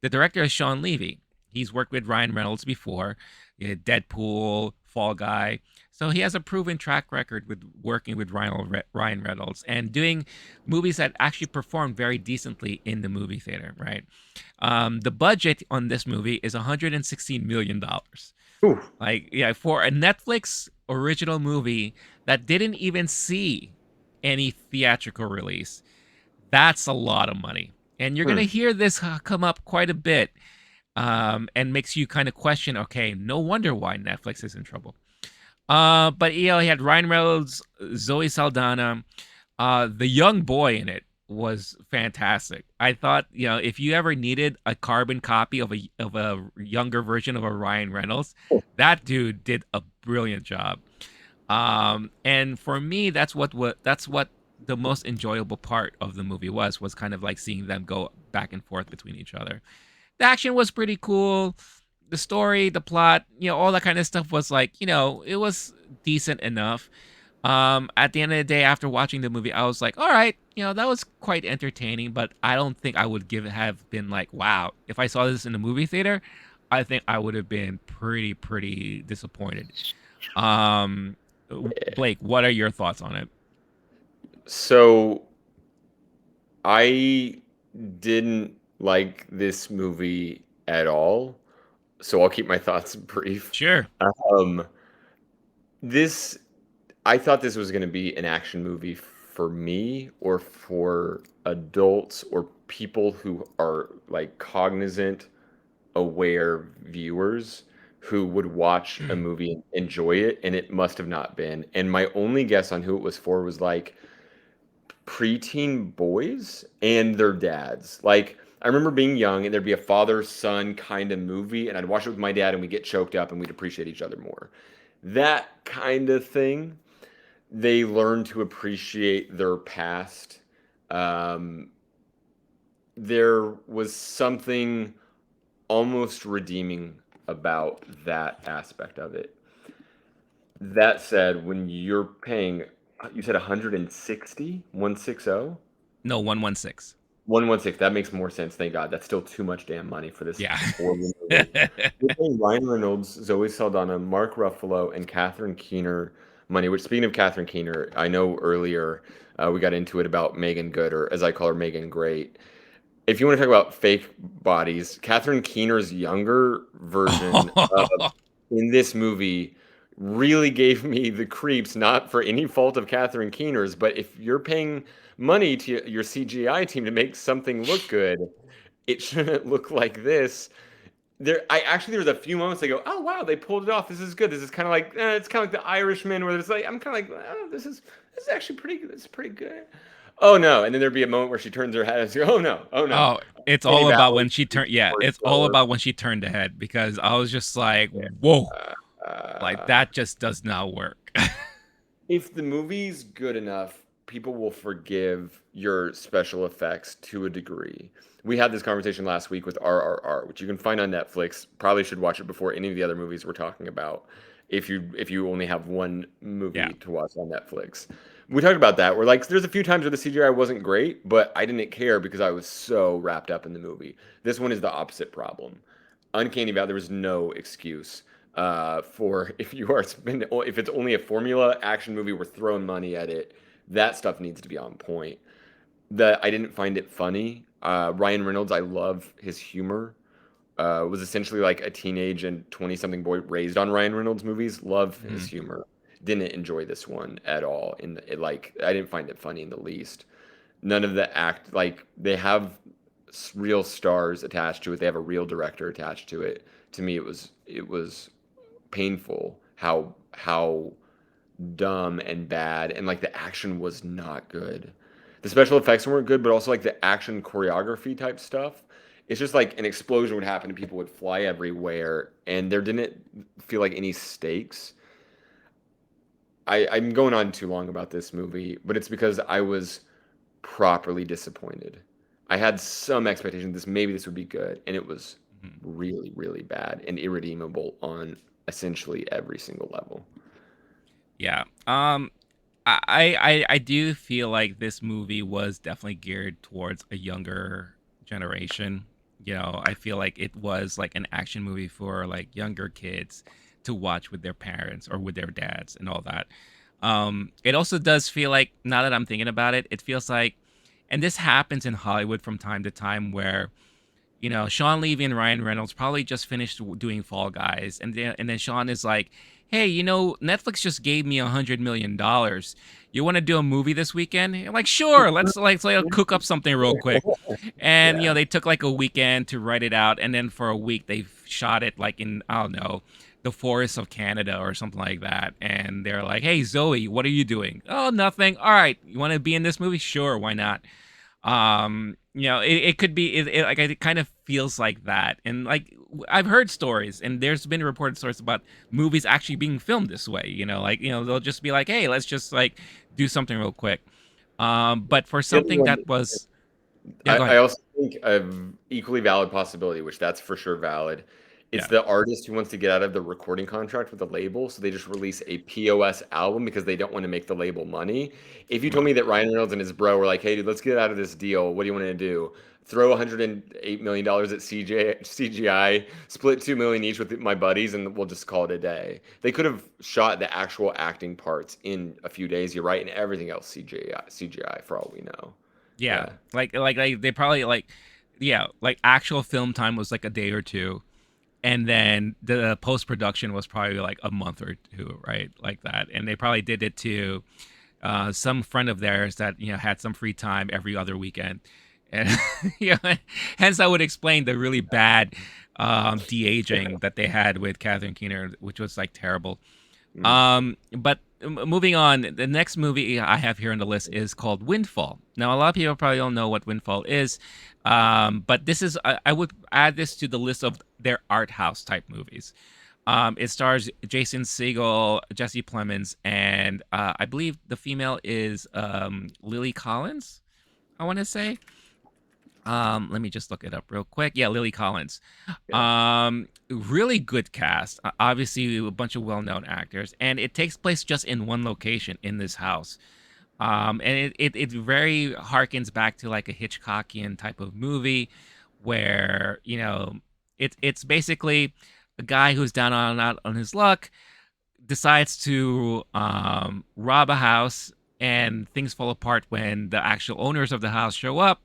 the director is Sean Levy. He's worked with Ryan Reynolds before, Deadpool, Fall Guy. So he has a proven track record with working with Ryan Reynolds and doing movies that actually perform very decently in the movie theater, right? The budget on this movie is $116 million. Ooh. Like, yeah, for a Netflix original movie that didn't even see any theatrical release, that's a lot of money. And you're going to Hmm. hear this come up quite a bit, and makes you kind of question, okay, no wonder why Netflix is in trouble. But, he had Ryan Reynolds, Zoe Saldana, the young boy in it was fantastic. I thought, if you ever needed a carbon copy of a younger version of a Ryan Reynolds, that dude did a brilliant job. And for me, that's what the most enjoyable part of the movie was kind of like seeing them go back and forth between each other. The action was pretty cool. The story, the plot, all that kind of stuff was like, it was decent enough. At the end of the day, after watching the movie, I was like, all right, that was quite entertaining, but I don't think I would have been like, wow, if I saw this in the movie theater, I think I would have been pretty disappointed. Um, Blake, what are your thoughts on it? So I didn't like this movie at all. so I'll keep my thoughts brief. Sure. Um, this I thought this was going to be an action movie for me or for adults or people who are like cognizant, aware viewers who would watch a movie and enjoy it, and it must have not been. And my only guess on who it was for was like preteen boys and their dads. Like I remember being young and there'd be a father son kind of movie, and I'd watch it with my dad and we'd get choked up and we'd appreciate each other more. That kind of thing. They learn to appreciate their past. Um, there was something almost redeeming about that aspect of it. That said, when you're paying, you said 160, 160? No, 116. 116. That makes more sense. Thank God. That's still too much damn money for this Yeah. horrible movie. You're paying Ryan Reynolds, Zoe Saldana, Mark Ruffalo, and Catherine Keener money. Which, speaking of Catherine Keener, I know earlier we got into it about Megan Good, or as I call her, Megan Great. If you want to talk about fake bodies, Catherine Keener's younger version in this movie really gave me the creeps, not for any fault of Catherine Keener's, but if you're paying money to your CGI team to make something look good, it shouldn't look like this. There was a few moments I go, oh wow, they pulled it off. This is good. This is kind of like it's kind of like the Irishman, where it's like I'm kind of like, oh, this is actually pretty good. This is pretty good. Oh no, and then there'd be a moment where she turns her head and she goes, oh no, oh no. Oh, it's Penny all about Valley, when she turned. Yeah, or it's all slower. about when she turned ahead because I was just like, whoa, like Uh, that just does not work. if the movie's good enough, people will forgive your special effects to a degree. We had this conversation last week with RRR, which you can find on Netflix. Probably should watch it before any of the other movies we're talking about. If you only have one Yeah. movie to watch on Netflix, we talked about that. We're like, there's a few times where the CGI wasn't great, but I didn't care because I was so wrapped up in the movie. This one is the opposite problem. Uncanny Valley, there was no excuse for if you are spending if it's only a formula action movie, we're throwing money at it. That stuff needs to be on point. That I didn't find it funny. Ryan Reynolds, I love his humor. Was essentially like a teenage and 20-something boy raised on Ryan Reynolds movies. Love his Mhm. humor. Didn't enjoy this one at all. Like I didn't find it funny in the least. None of the act like they have real stars attached to it. They have a real director attached to it. To me, it was painful how dumb and bad, and like the action was not good. The special effects weren't good, but also like the action choreography type stuff. It's just like an explosion would happen and people would fly everywhere, and there didn't feel like any stakes. I'm going on too long about this movie, but it's because I was properly disappointed. I had some expectation this would be good, and it was Mhm. really, really bad and irredeemable on essentially every single level. Yeah. I do feel like this movie was definitely geared towards a younger generation. You know, I feel like it was like an action movie for like younger kids to watch with their parents or with their dads and all that. It also does feel like, now that I'm thinking about it, it feels like, and this happens in Hollywood from time to time, where Sean Levy and Ryan Reynolds probably just finished doing Fall Guys, and then Sean is like, "Hey, Netflix just gave me $100 million. You want to do a movie this weekend?" And you're like, "Sure, let's cook up something real quick." And Yeah. they took like a weekend to write it out, and then for a week they shot it like in, I don't know, the forests of Canada or something like that. And they're like, "Hey, Zoe, what are you doing?" "Oh, nothing." "All right, you want to be in this movie?" "Sure, why not?" It could be like, it kind of feels like that. And like, I've heard stories, and there's been reported stories about movies actually being filmed this way. Like, they'll just be like, "Hey, let's just like do something real quick." But for The other something one that was, yeah, I, go I ahead. also think of equally valid possibility, which that's for sure valid. It's Yeah. the artist who wants to get out of the recording contract with the label, so they just release a POS album because they don't want to make the label money. If you told Well, me that Ryan Reynolds and his bro were like, "Hey, dude, let's get out of this deal. What do you want to do? Throw $108 million at CGI, split 2 million each with my buddies, and we'll just call it a day." They could have shot the actual acting parts in a few days. You're right, and everything else CGI for all we know. yeah, Yeah. like they probably like, yeah, like actual film time was like a day or two. and then the post production was probably like a month or two, right, like that. And they probably did it to some friend of theirs that had some free time every other weekend, and hence that would explain the really bad de aging that they had with Catherine Keener, which was like terrible. Mm. But moving on, the next movie I have here on the list is called Windfall. Now, a lot of people probably don't know what Windfall is, but this is I would add this to the list of their art house type movies. It stars Jason Segel, Jesse Plemons, and I believe the female is Lily Collins. I want to say. Let me just look it up real quick. Yeah, Lily Collins. Yeah. Really good cast. Obviously, a bunch of well-known actors, and it takes place just in one location in this house. And it very harkens back to like a Hitchcockian type of movie, where it's basically a guy who's down on out on his luck decides to rob a house, and things fall apart when the actual owners of the house show up,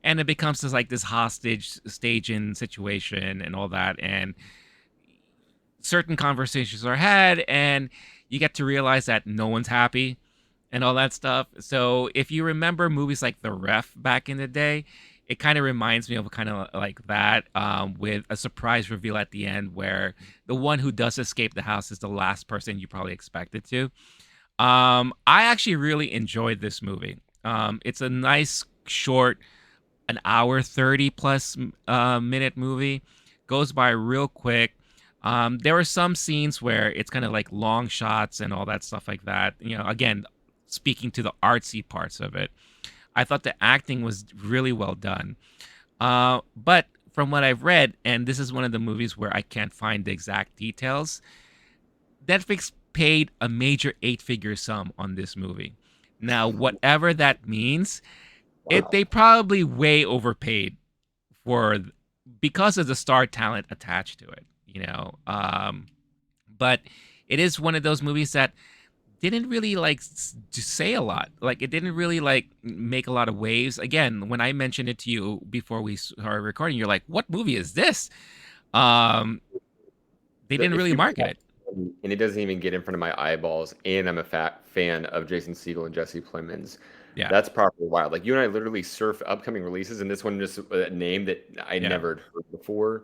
and it becomes this hostage staging situation and all that, and certain conversations are had, and you get to realize that no one's happy and all that stuff. So if you remember movies like The Ref back in the day, it kind of reminds me of kind of like that, with a surprise reveal at the end where the one who does escape the house is the last person you probably expected to. I actually really enjoyed this movie. It's a nice short, an hour 30 plus minute movie. Goes by real quick. There were some scenes where it's kind of like long shots and all that stuff like that. Again, speaking to the artsy parts of it, I thought the acting was really well done. But from what I've read, and this is one of the movies where I can't find the exact details, Netflix paid a major eight-figure sum on this movie. Now, whatever that means, they Wow. probably way overpaid for because of the star talent attached to it. But it is one of those movies that didn't really like to say a lot. Like it didn't really like make a lot of waves. Again, when I mentioned it to you before we started recording, you're like, "What movie is this?" Um, they didn't If really you bring market that it. and it doesn't even get in front of my eyeballs, and I'm a fan of Jason Segel and Jesse Plemons, Yeah, that's properly wild. Like you and I literally surf upcoming releases, and this one just a name that I yeah, never had heard before,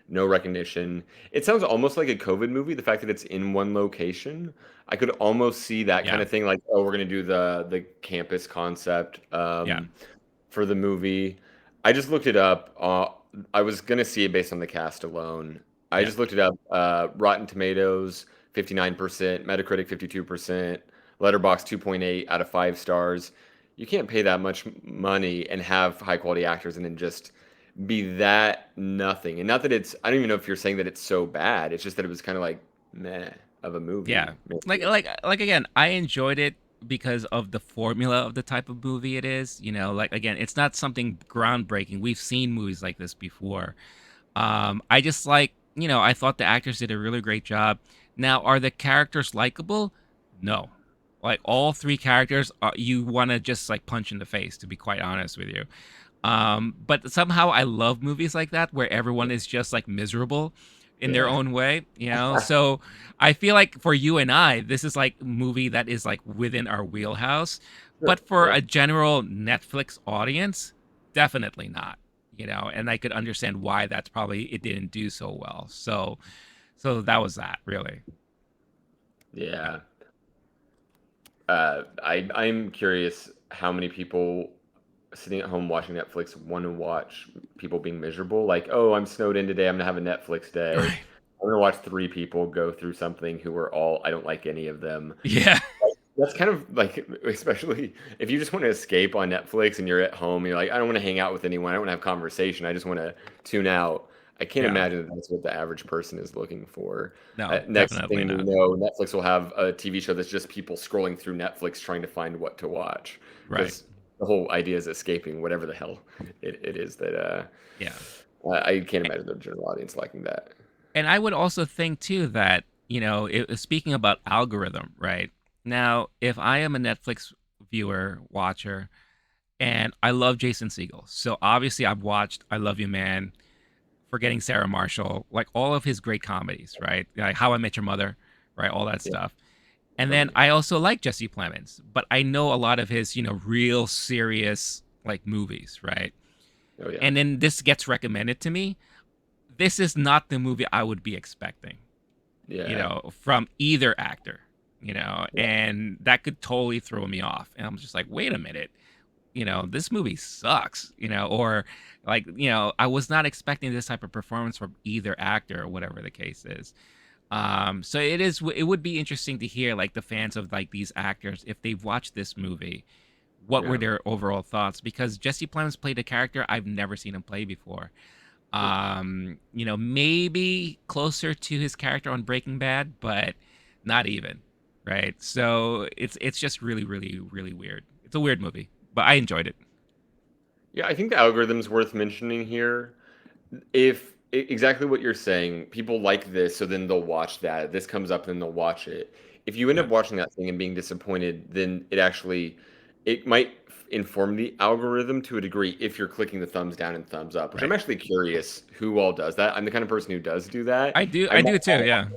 no recognition. It sounds almost like a COVID movie. The fact that it's in one location, I could almost see that kind yeah, of thing. Like, oh, we're gonna do the campus concept. yeah, For the movie. I just looked it up. I was gonna see it based on the cast alone. I yeah, just looked it up. Rotten Tomatoes, 59%, Metacritic, 52%, Letterboxd 2.8 out of 5 stars. You can't pay that much money and have high quality actors and then just be that nothing. And not that it's, I don't even know if you're saying that it's so bad. It's just that it was kind of like meh of a movie. yeah. Like again, I enjoyed it because of the formula of the type of movie it is. Like again, it's not something groundbreaking. We've seen movies like this before. I just I thought the actors did a really great job. Now, are the characters likable? No. Like all three characters, you want to just like punch in the face, to be quite honest with you. But somehow I love movies like that where everyone is just like miserable in their Yeah. own way. So I feel like for you and I, this is like a movie that is like within our wheelhouse. Sure. But for Yeah. a general Netflix audience, definitely not. And I could understand why that's probably it didn't do so well. So that was that really. Yeah. Yeah. I'm curious how many people sitting at home watching Netflix want to watch people being miserable. Like, oh, I'm snowed in today. I'm gonna have a Netflix day. Right. I'm gonna watch three people go through something who are all I don't like any of them. Yeah. That's kind of like, especially if you just want to escape on Netflix and you're at home, you're like, I don't want to hang out with anyone. I don't want to have conversation. I just want to tune out. I can't Yeah. imagine that that's what the average person is looking for. No, Next definitely thing we not. know, Netflix will have a TV show that's just people scrolling through Netflix trying to find what to watch Right. because the whole idea is escaping whatever the hell it is that Yeah. I can't imagine the general audience liking that. And I would also think too that, speaking about algorithm, right? Now, if I am a Netflix viewer, watcher, and I love Jason Segel, so obviously I've watched I Love You Man, Forgetting Sarah Marshall, like all of his great comedies, right? Like How I Met Your Mother, right? All that Yeah. stuff. And Oh then yeah. I also like Jesse Plemons, but I know a lot of his, real serious like movies, right? Oh yeah. And then this gets recommended to me. This is not the movie I would be expecting, Yeah. from either actor, Yeah. and that could totally throw me off. And I'm just like, wait a minute, this movie sucks, or like, I was not expecting this type of performance from either actor or whatever the case is. So it would be interesting to hear like the fans of like these actors, if they've watched this movie, what were Yeah. their overall thoughts? Because Jesse Plemons played a character I've never seen him play before. Maybe closer to his character on Breaking Bad, but not even, right? So it's just really, really, really weird. It's a weird movie, but I enjoyed it. Yeah, I think the algorithm's worth mentioning here. If exactly what you're saying, people like this, so then they'll watch that. This comes up, then they'll watch it. If you end Yeah, up watching that thing and being disappointed, then it might inform the algorithm to a degree if you're clicking the thumbs down and thumbs up, which I'm right. actually curious who all does that. I'm the kind of person who does do that. I I'm do too. Yeah,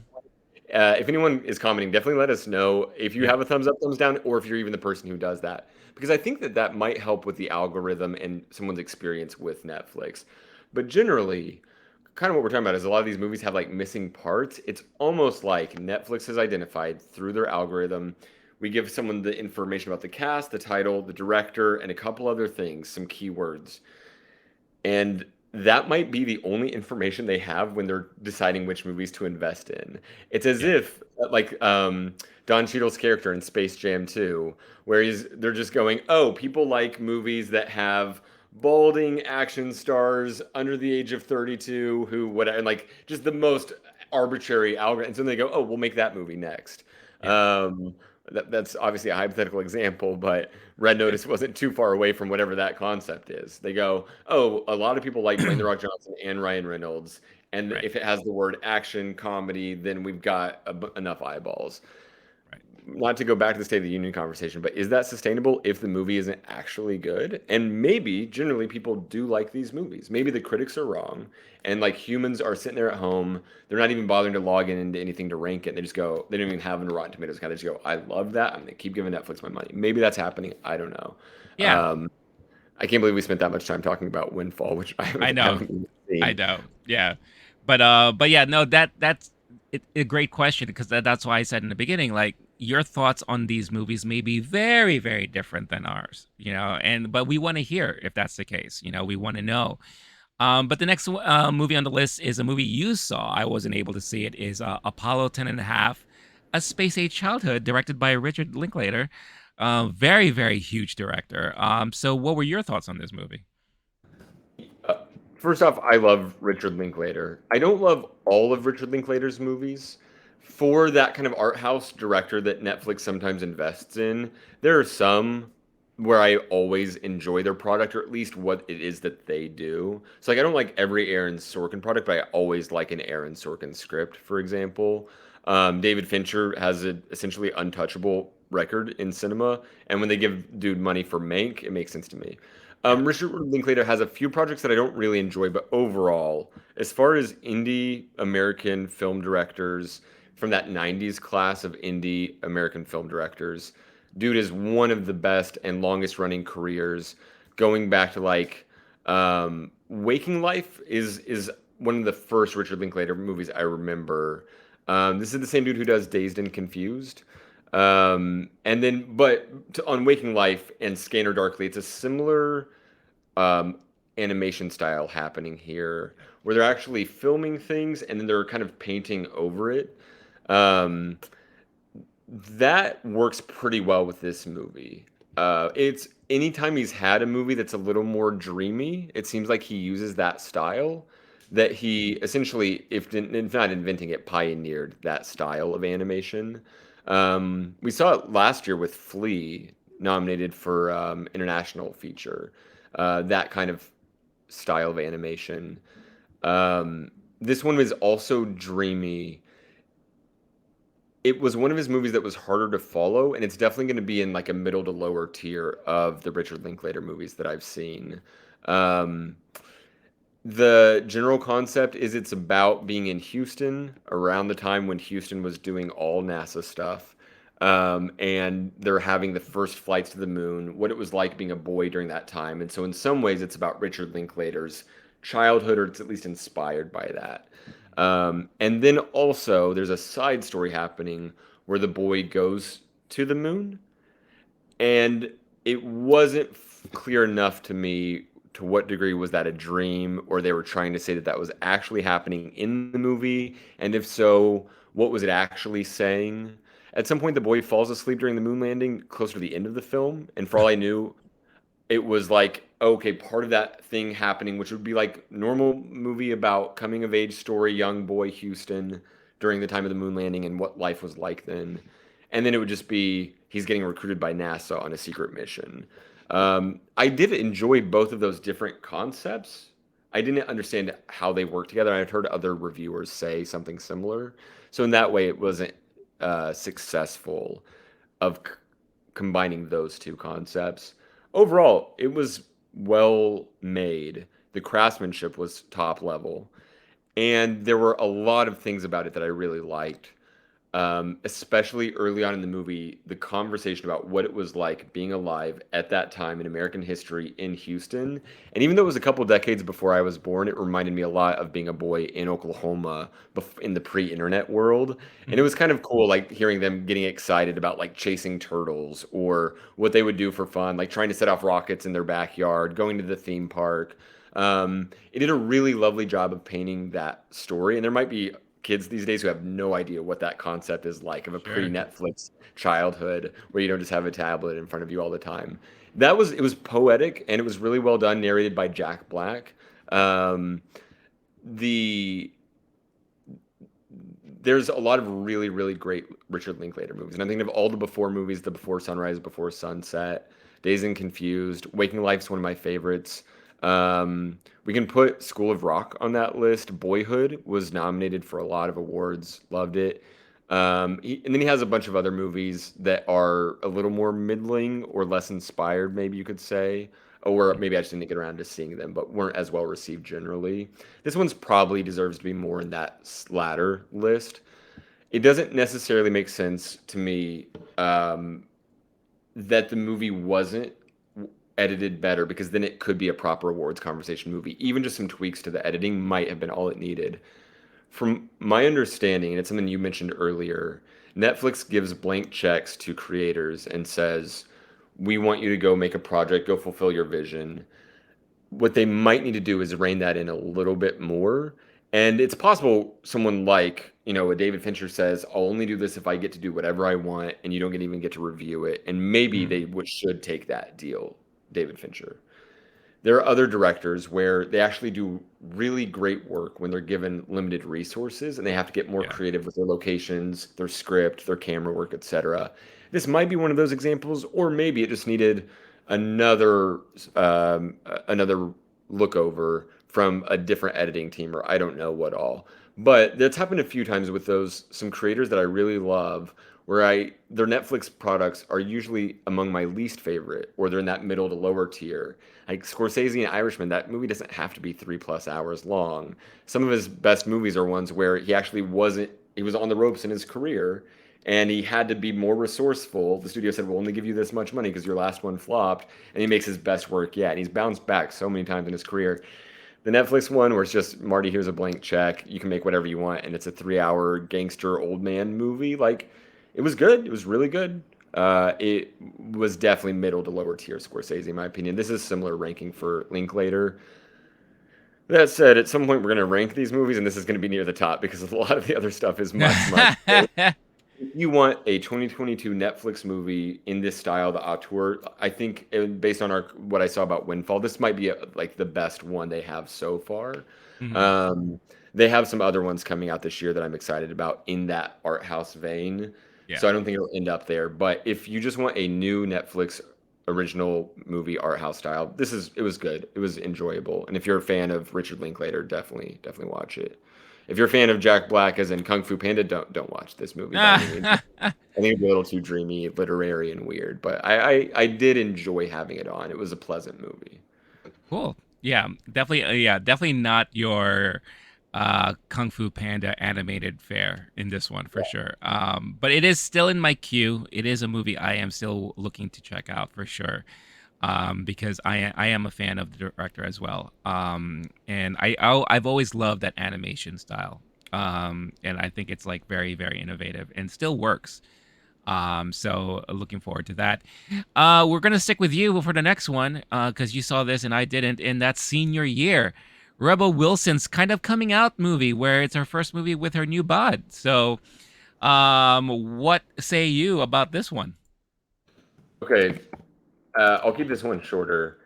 if anyone is commenting, definitely let us know if you yeah, have a thumbs up, thumbs down, or if you're even the person who does that. Because I think that that might help with the algorithm and someone's experience with Netflix. But generally, kind of what we're talking about is a lot of these movies have like missing parts. It's almost like Netflix has identified through their algorithm. We give someone the information about the cast, the title, the director, and a couple other things, some keywords. And that might be the only information they have when they're deciding which movies to invest in. It's as yeah, if, like, Don Cheadle's character in Space Jam 2, where they're just going, oh, people like movies that have balding action stars under the age of 32 who, whatever, and like just the most arbitrary algorithm. And so they go, oh, we'll make that movie next. yeah. Um, that's obviously a hypothetical example, but Red Notice wasn't too far away from whatever that concept is. They go, oh, a lot of people like Dwayne The Rock Johnson and Ryan Reynolds, and Right, if it has the word action comedy, then we've got enough eyeballs. right. Not to go back to the State of the Union conversation, but is that sustainable if the movie isn't actually good? And maybe generally people do like these movies. Maybe the critics are wrong, and like humans are sitting there at home, they're not even bothering to log in into anything to rank it. They just go, they don't even have a Rotten Tomatoes account. They just go, I love that. I'm gonna keep giving Netflix my money. Maybe that's happening. I don't know. Yeah, Um, I can't believe we spent that much time talking about Windfall, which I I haven't, know. haven't even I seen. know. Yeah. But yeah, no, that's a great question, because that's why I said in the beginning, like, your thoughts on these movies may be very, very different than ours, and but we want to hear if that's the case. We want to know. But the next movie on the list is a movie you saw. I wasn't able to see it. Is Apollo 10 and a half, A Space Age Childhood, directed by Richard Linklater. Very, very huge director. So what were your thoughts on this movie? Uh, First off, I love Richard Linklater. I don't love all of Richard Linklater's movies. For that kind of art house director that Netflix sometimes invests in, there are some where I always enjoy their product, or at least what it is that they do. So like I don't like every Aaron Sorkin product, but I always like an Aaron Sorkin script, for example. David Fincher has an essentially untouchable record in cinema, and when they give dude money for Mank, it makes sense to me. Yeah, Richard Linklater has a few projects that I don't really enjoy, but overall, as far as indie American film directors from that 90s class of indie American film directors, dude is one of the best and longest running careers. Going back to like Waking Life is one of the first Richard Linklater movies I remember. This is the same dude who does Dazed and Confused. And then, on Waking Life and Scanner Darkly, it's a similar um, animation style happening here, yeah, where they're actually filming things and then they're kind of painting over it. Um, that works pretty well with this movie. It's anytime he's had a movie that's a little more dreamy, it seems like he uses that style. That he essentially, if not inventing it, pioneered that style of animation. We saw it last year with Flea, nominated for international feature. That kind of style of animation. This one was also dreamy. It was one of his movies that was harder to follow, and it's definitely going to be in like a middle to lower tier of the Richard Linklater movies that I've seen. Um, The general concept is it's about being in Houston around the time when Houston was doing all NASA stuff. And they're having the first flights to the moon, what it was like being a boy during that time. And so, in some ways, it's about Richard Linklater's childhood, or it's at least inspired by that. And then also, there's a side story happening where the boy goes to the moon, and it wasn't clear enough to me to what degree was that a dream, or they were trying to say that that was actually happening in the movie, and if so, what was it actually saying? At some point, the boy falls asleep during the moon landing closer to the end of the film, and for all I knew, it was like, okay, part of that thing happening, which would be like normal movie about coming of age story, young boy Houston during the time of the moon landing and what life was like then. And then it would just be he's getting recruited by NASA on a secret mission. I did enjoy both of those different concepts. I didn't understand how they work together. I've heard other reviewers say something similar. So in that way, it wasn't successful of combining those two concepts. Overall, it was well made. The craftsmanship was top level, and there were a lot of things about it that I really liked. Especially early on in the movie, the conversation about what it was like being alive at that time in American history in Houston. And even though it was a couple decades before I was born, it reminded me a lot of being a boy in Oklahoma in the pre-internet world. And it Mhm. was kind of cool, like hearing them getting excited about like chasing turtles or what they would do for fun, like trying to set off rockets in their backyard, going to the theme park. It did a really lovely job of painting that story. And there might be kids these days who have no idea what that concept is like of a Sure. pre-Netflix childhood where you don't just have a tablet in front of you all the time. It was poetic and it was really well done, narrated by Jack Black. Um, the there's a lot of really, really great Richard Linklater movies. And I'm thinking of all the Before movies, the Before Sunrise, Before Sunset, Dazed and Confused. Waking Life's one of my favorites. We can put School of Rock on that list. Boyhood was nominated for a lot of awards. Loved it. And then he has a bunch of other movies that are a little more middling or less inspired, maybe you could say. Or maybe I just didn't get around to seeing them, but weren't as well received generally. This one's probably deserves to be more in that latter list. It doesn't necessarily make sense to me um, that the movie wasn't edited better, because then it could be a proper awards conversation movie. Even just some tweaks to the editing might have been all it needed. From my understanding, and it's something you mentioned earlier, Netflix gives blank checks to creators and says, "We want you to go make a project, go fulfill your vision." What they might need to do is rein that in a little bit more. And it's possible someone like, a David Fincher says, I'll only do this if I get to do whatever I want and you don't even get to review it. And maybe Mhm. they should take that deal, David Fincher. There are other directors where they actually do really great work when they're given limited resources and they have to get more Yeah. creative with their locations, their script, their camera work, etc. This might be one of those examples, or maybe it just needed another another look over from a different editing team, or I don't know what all. But that's happened a few times with those some creators that I really love, where I their Netflix products are usually among my least favorite, or they're in that middle to lower tier. Like Scorsese and Irishman, that movie doesn't have to be 3+ hours long. Some of his best movies are ones where he actually wasn't, he was on the ropes in his career and he had to be more resourceful. The studio said, we'll only give you this much money because your last one flopped. And he makes his best work yet. And he's bounced back so many times in his career. The Netflix one, where it's just Marty, here's a blank check. You can make whatever you want. And it's a 3 hour gangster old man movie. Like, it was good. It was really good. It was definitely middle to lower tier Scorsese, in my opinion. This is similar ranking for Linklater. That said, at some point we're going to rank these movies, and this is going to be near the top because a lot of the other stuff is much, much worse. If you want a 2022 Netflix movie in this style, the auteur, I think based on our what I saw about Windfall, this might be like the best one they have so far. Mhm. Um, they have some other ones coming out this year that I'm excited about in that art house vein. Yeah. So I don't think it'll end up there. But if you just want a new Netflix original movie art house style, it was good. It was enjoyable. And if you're a fan of Richard Linklater, definitely watch it. If you're a fan of Jack Black, as in Kung Fu Panda, don't watch this movie by any means. I think it's a little too dreamy, literary, and weird. But I did enjoy having it on. It was a pleasant movie. Cool. Yeah, definitely. Yeah, definitely not your Kung Fu Panda animated fare in this one for sure. But it is still in my queue. It is a movie I am still looking to check out for sure. Because I am a fan of the director as well. And I've always loved that animation style. And I think it's like very very innovative and still works. So looking forward to that. We're gonna stick with you for the next one because you saw this and I didn't, and that's Senior Year. Rebel Wilson's kind of coming out movie where it's her first movie with her new bod. So, what say you about this one? Okay, I'll keep this one shorter.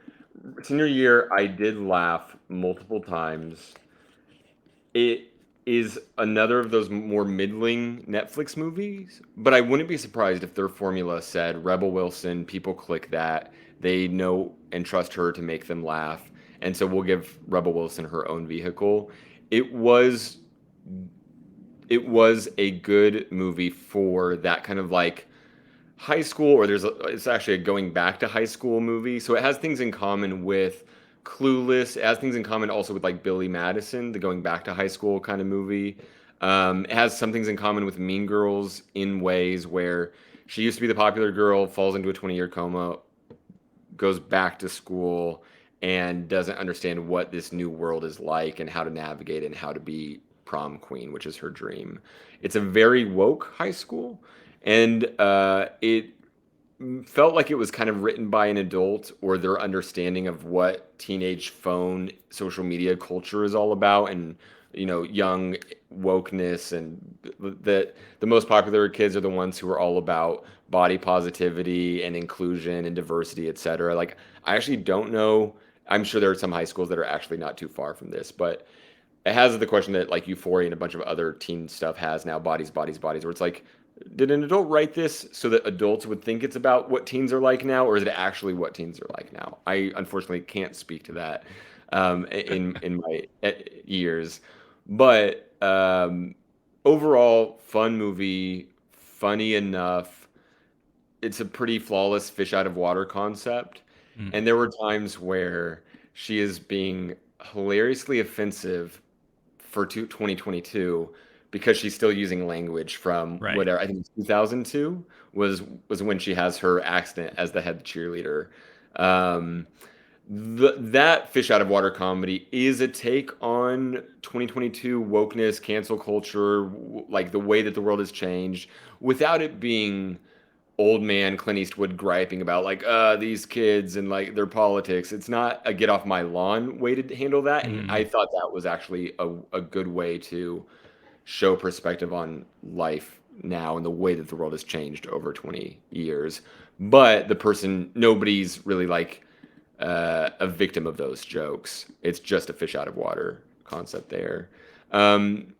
Senior year, I did laugh multiple times. It is another of those more middling Netflix movies, but I wouldn't be surprised if their formula said Rebel Wilson, people click that, they know and trust her to make them laugh, and so we'll give Rebel Wilson her own vehicle. It was it was a good movie for that kind of like high school, or it's actually a going back to high school movie. So it has things in common with Clueless. It has things in common also with like Billy Madison, the going back to high school kind of movie. It has some things in common with Mean Girls in ways where she used to be the popular girl, falls into a 20-year coma, goes back to school, and doesn't understand what this new world is like and how to navigate it and how to be prom queen, which is her dream. It's a very woke high school, and it felt like it was kind of written by an adult or their understanding of what teenage phone social media culture is all about, and young wokeness, and that the most popular kids are the ones who are all about body positivity and inclusion and diversity, etc. Like, I actually don't know. I'm sure there are some high schools that are actually not too far from this, but it has the question that like Euphoria and a bunch of other teen stuff has now, bodies, bodies, bodies, where it's like, did an adult write this so that adults would think it's about what teens are like now, or is it actually what teens are like now? I unfortunately can't speak to that in my years, but overall, fun movie, funny enough. It's a pretty flawless fish out of water concept, Mm, and there were times where she is being hilariously offensive for 2022 because she's still using language from right. whatever, I think it's 2002 was when she has her accident as the head cheerleader. Um, that fish out of water comedy is a take on 2022 wokeness, cancel culture, like the way that the world has changed, without it being old man Clint Eastwood griping about like these kids and like their politics. It's not a get off my lawn way to handle that, and I Mm. thought that was actually a good way to show perspective on life now and the way that the world has changed over 20 years. But the person, nobody's really like a victim of those jokes. It's just a fish out of water concept there. Um,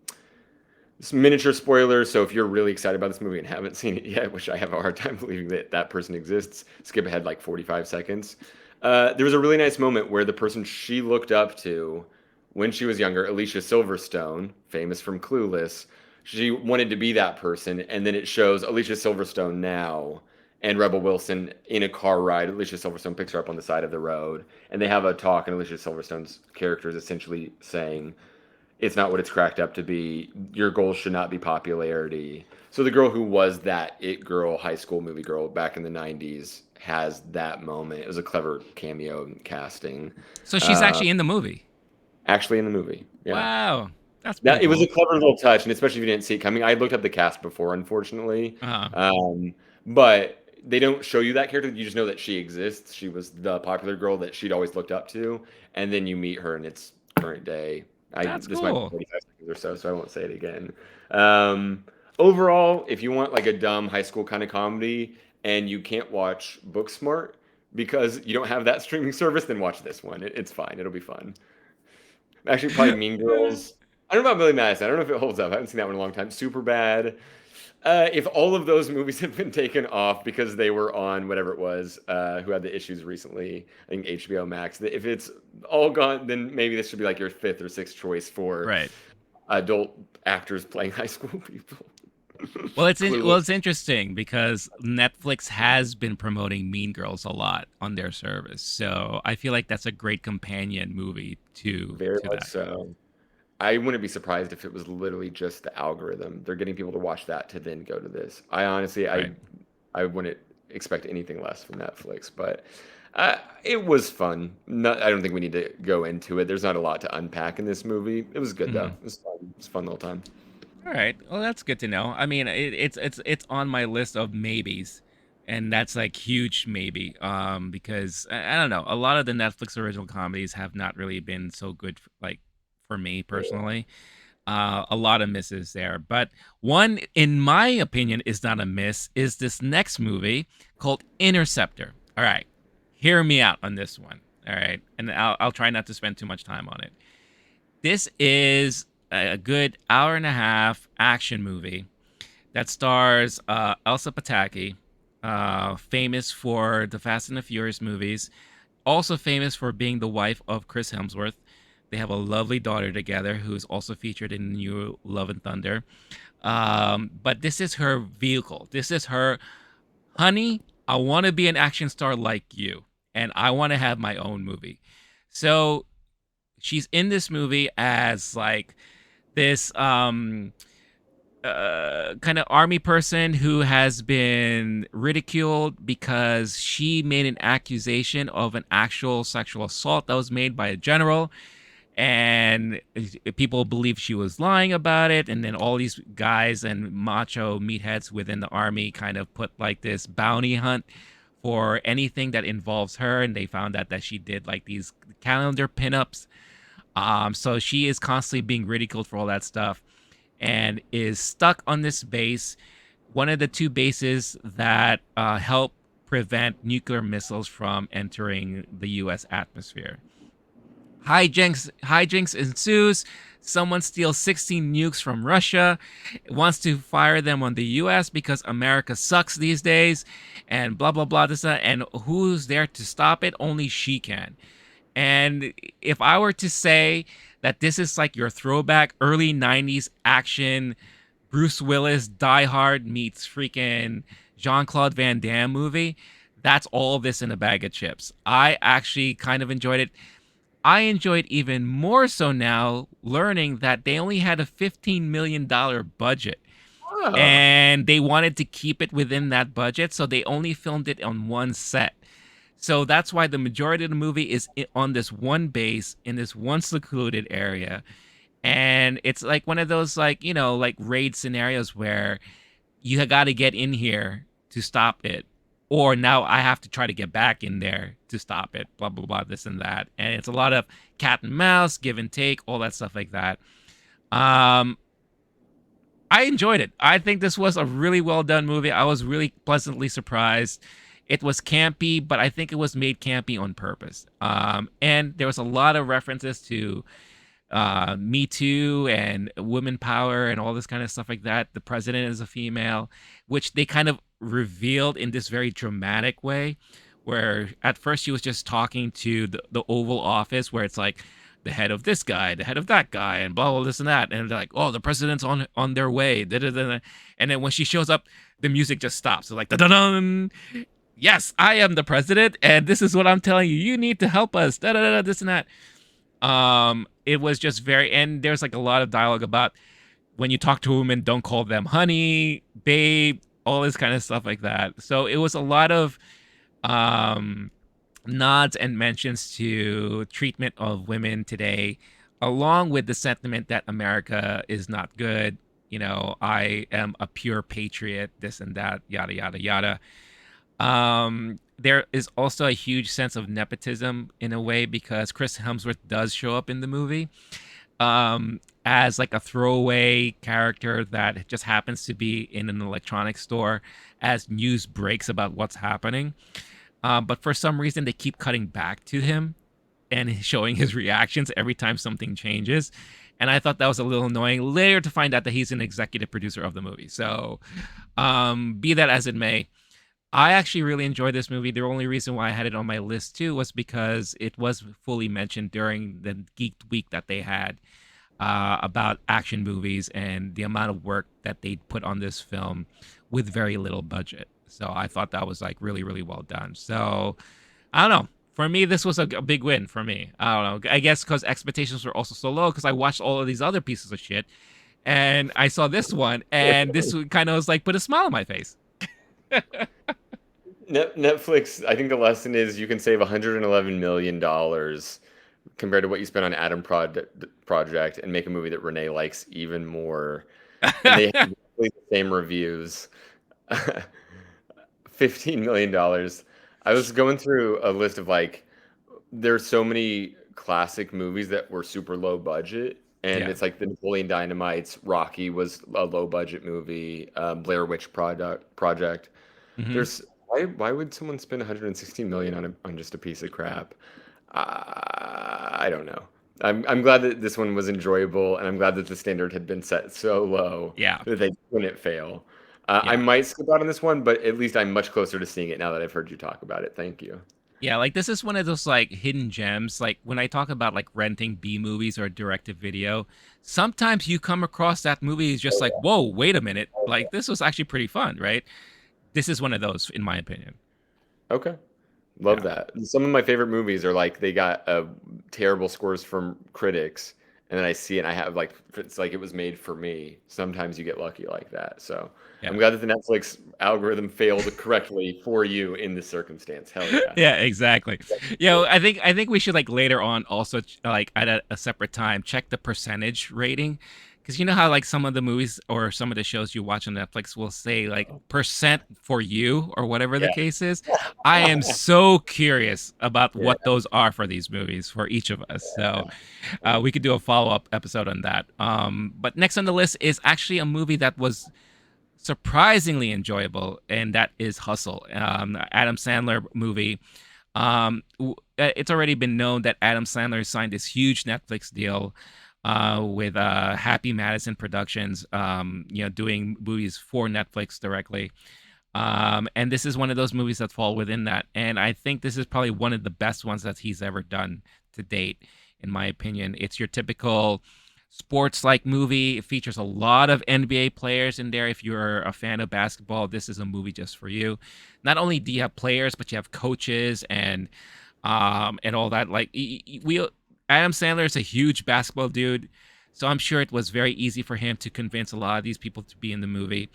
some miniature spoilers. So if you're really excited about this movie and haven't seen it yet, which I have a hard time believing that that person exists, skip ahead like 45 seconds. There was a really nice moment where the person she looked up to when she was younger, Alicia Silverstone, famous from Clueless, she wanted to be that person, and then it shows Alicia Silverstone now and Rebel Wilson in a car ride. Alicia Silverstone picks her up on the side of the road, and they have a talk, and Alicia Silverstone's character is essentially saying, it's not what it's cracked up to be. Your goal should not be popularity. So the girl who was that it girl, high school movie girl back in the 90s has that moment. It was a clever cameo casting. So she's Uh, actually in the movie. actually in the movie. Yeah. Wow, that's pretty That it was a cool. clever little touch, and especially if you didn't see it coming. I looked up the cast before, unfortunately. Uh, But they don't show you that character. You just know that she exists. She was the popular girl that she'd always looked up to, and then you meet her, and it's current day. that's This might be cool. 45 seconds or so, so I won't say it again. Um, Overall, if you want like a dumb high school kind of comedy and you can't watch Booksmart because you don't have that streaming service, then watch this one. It's fine. It'll be fun. Actually, probably Mean Girls. I don't know about Billy Madison. I don't know if it holds up. I haven't seen that one in a long time. Super bad. If all of those movies have been taken off because they were on whatever it was, who had the issues recently, I think HBO Max. If it's all gone, then maybe this should be like your fifth or sixth choice for Right. adult actors playing high school people. Clueless. it's interesting because Netflix has been promoting Mean Girls a lot on their service, so I feel like that's a great companion movie Very to much that. so. I wouldn't be surprised if it was literally just the algorithm. They're getting people to watch that to then go to this. I honestly, Right. I wouldn't expect anything less from Netflix, but it was fun. Not, I don't think we need to go into it. There's not a lot to unpack in this movie. It was good though. Hmm. It was fun. It was a fun little time. All right. Well, that's good to know. I mean, it's on my list of maybes, and that's like huge maybe. Because I don't know, a lot of the Netflix original comedies have not really been so good, like for me personally. A lot of misses there, but one, in my opinion, is not a miss. Is this next movie called Interceptor? All right, hear me out on this one. All right, and I'll try not to spend too much time on it. This is a good hour and a half action movie that stars Elsa Pataki, famous for the Fast and the Furious movies, also famous for being the wife of Chris Hemsworth. They have a lovely daughter together who is also featured in the new Love and Thunder. But this is her vehicle. This is her, honey, I want to be an action star like you, and I want to have my own movie. So she's in this movie as like this kind of army person who has been ridiculed because she made an accusation of an actual sexual assault that was made by a general, and people believe she was lying about it, and then all these guys and macho meatheads within the army kind of put like this bounty hunt for anything that involves her, and they found out that she did like these calendar pinups. So she is constantly being ridiculed for all that stuff and is stuck on this base, one of the two bases that help prevent nuclear missiles from entering the U.S. atmosphere. Hijinks ensues. Someone steals 16 nukes from Russia, wants to fire them on the U.S. because America sucks these days, and blah blah blah. This and who's there to stop it? Only she can. And if I were to say that this is like your throwback early 90s action, Bruce Willis, Die Hard meets freaking Jean Claude Van Damme movie, that's all this in a bag of chips. I actually kind of enjoyed it. I enjoyed even more so now learning that they only had a $15 million budget Oh, and they wanted to keep it within that budget. So they only filmed it on one set. So that's why the majority of the movie is on this one base in this one secluded area. And it's like one of those, like, like raid scenarios where you got to get in here to stop it. Or now I have to try to get back in there to stop it, blah, blah, blah, this and that. And it's a lot of cat and mouse, give and take, all that stuff like that. Um, I enjoyed it. I think this was a really well done movie. I was really pleasantly surprised. It was campy, but I think it was made campy on purpose. And there was a lot of references to Me Too and women power and all this kind of stuff like that. The president is a female, which they kind of revealed in this very dramatic way, where at first she was just talking to the Oval Office, where it's like the head of this guy, the head of that guy, and blah blah this and that, and they're like, oh, the president's on their way, da, da, da, da. And then when she shows up, the music just stops. It's like da da dun. Yes, I am the president, and this is what I'm telling you. You need to help us. Da da da. This and that. It was just very, and there's like a lot of dialogue about when you talk to women, don't call them honey, babe, all this kind of stuff like that. So it was a lot of um nods and mentions to treatment of women today, along with the sentiment that America is not good. I am a pure patriot, this and that, yada yada yada. There is also a huge sense of nepotism in a way because Chris Hemsworth does show up in the movie as like a throwaway character that just happens to be in an electronics store as news breaks about what's happening. But for some reason, they keep cutting back to him and showing his reactions every time something changes. And I thought that was a little annoying. Later to find out that he's an executive producer of the movie. So, be that as it may, I actually really enjoyed this movie. The only reason why I had it on my list too was because it was fully mentioned during the Geek Week that they had. about action movies and the amount of work that they put on this film with very little budget. So I thought that was like really, really well done. So I don't know. For me, this was a big win for me. I don't know. I guess because expectations were also so low because I watched all of these other pieces of shit and I saw this one and this kind of was like put a smile on my face. Netflix, I think the lesson is you can save $111 million compared to what you spent on Project and make a movie that Renee likes even more. And they have exactly the same reviews. $15 million. I was going through a list of like, there's so many classic movies that were super low budget, and Yeah. it's like the Napoleon Dynamite's Rocky was a low budget movie. Blair Witch Project. Hmm. There's why would someone spend 116 million on just a piece of crap? I don't know. I'm glad that this one was enjoyable, and I'm glad that the standard had been set so low Yeah. that they couldn't fail. I Yeah. might skip out on this one, but at least I'm much closer to seeing it now that I've heard you talk about it. Thank you. Yeah, like this is one of those like hidden gems. Like when I talk about like renting B movies or directed video, sometimes you come across that movie is just like, whoa, wait a minute. Like this was actually pretty fun, right? This is one of those, in my opinion. Okay. Love Yeah. that. Some of my favorite movies are like they got terrible scores from critics, and then I see it and I have like it's like it was made for me. Sometimes you get lucky like that. So I'm Yeah. glad that the Netflix algorithm failed correctly for you in this circumstance. Hell yeah. Yeah, exactly. I think we should like later on also like at a separate time check the percentage rating because you know how like some of the movies or some of the shows you watch on Netflix will say like percent for you or whatever the Yeah. case is. I am so curious about Yeah. what those are for these movies for each of us. So we could do a follow up episode on that. But next on the list is actually a movie that was surprisingly enjoyable, and that is Hustle, Adam Sandler movie. It's already been known that Adam Sandler signed this huge Netflix deal with Happy Madison Productions, doing movies for Netflix directly. And this is one of those movies that fall within that. And I think this is probably one of the best ones that he's ever done to date, in my opinion. It's your typical sports like movie. It features a lot of NBA players in there. If you're a fan of basketball, this is a movie just for you. Not only do you have players, but you have coaches and all that. Like we Adam Sandler is a huge basketball dude. So I'm sure it was very easy for him to convince a lot of these people to be in the movie.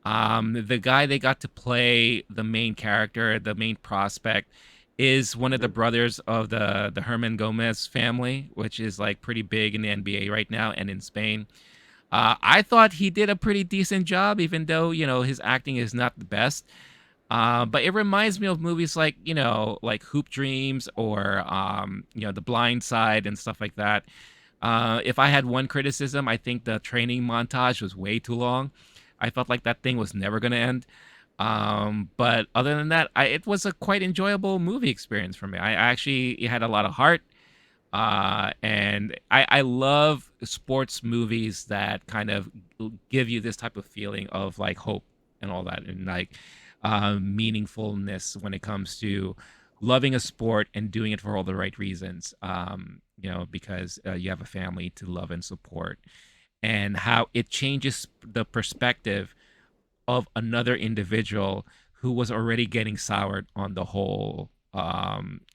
The guy they got to play the main character, the main prospect, is one of the Mhm. brothers of the Herman Gomez family, which is like pretty big in the NBA right now and in Spain. I thought he did a pretty decent job, even though his acting is not the best. But it reminds me of movies like like Hoop Dreams or The Blind Side and stuff like that. If I had one criticism, I think the training montage was way too long. I felt like that thing was never going to end. But other than that, it was a quite enjoyable movie experience for me. I actually it had a lot of heart. And I love sports movies that kind of give you this type of feeling of like hope and all that, and like meaningfulness when it comes to loving a sport and doing it for all the right reasons. Because you have a family to love and support, and how it changes the perspective of another individual who was already getting soured on the whole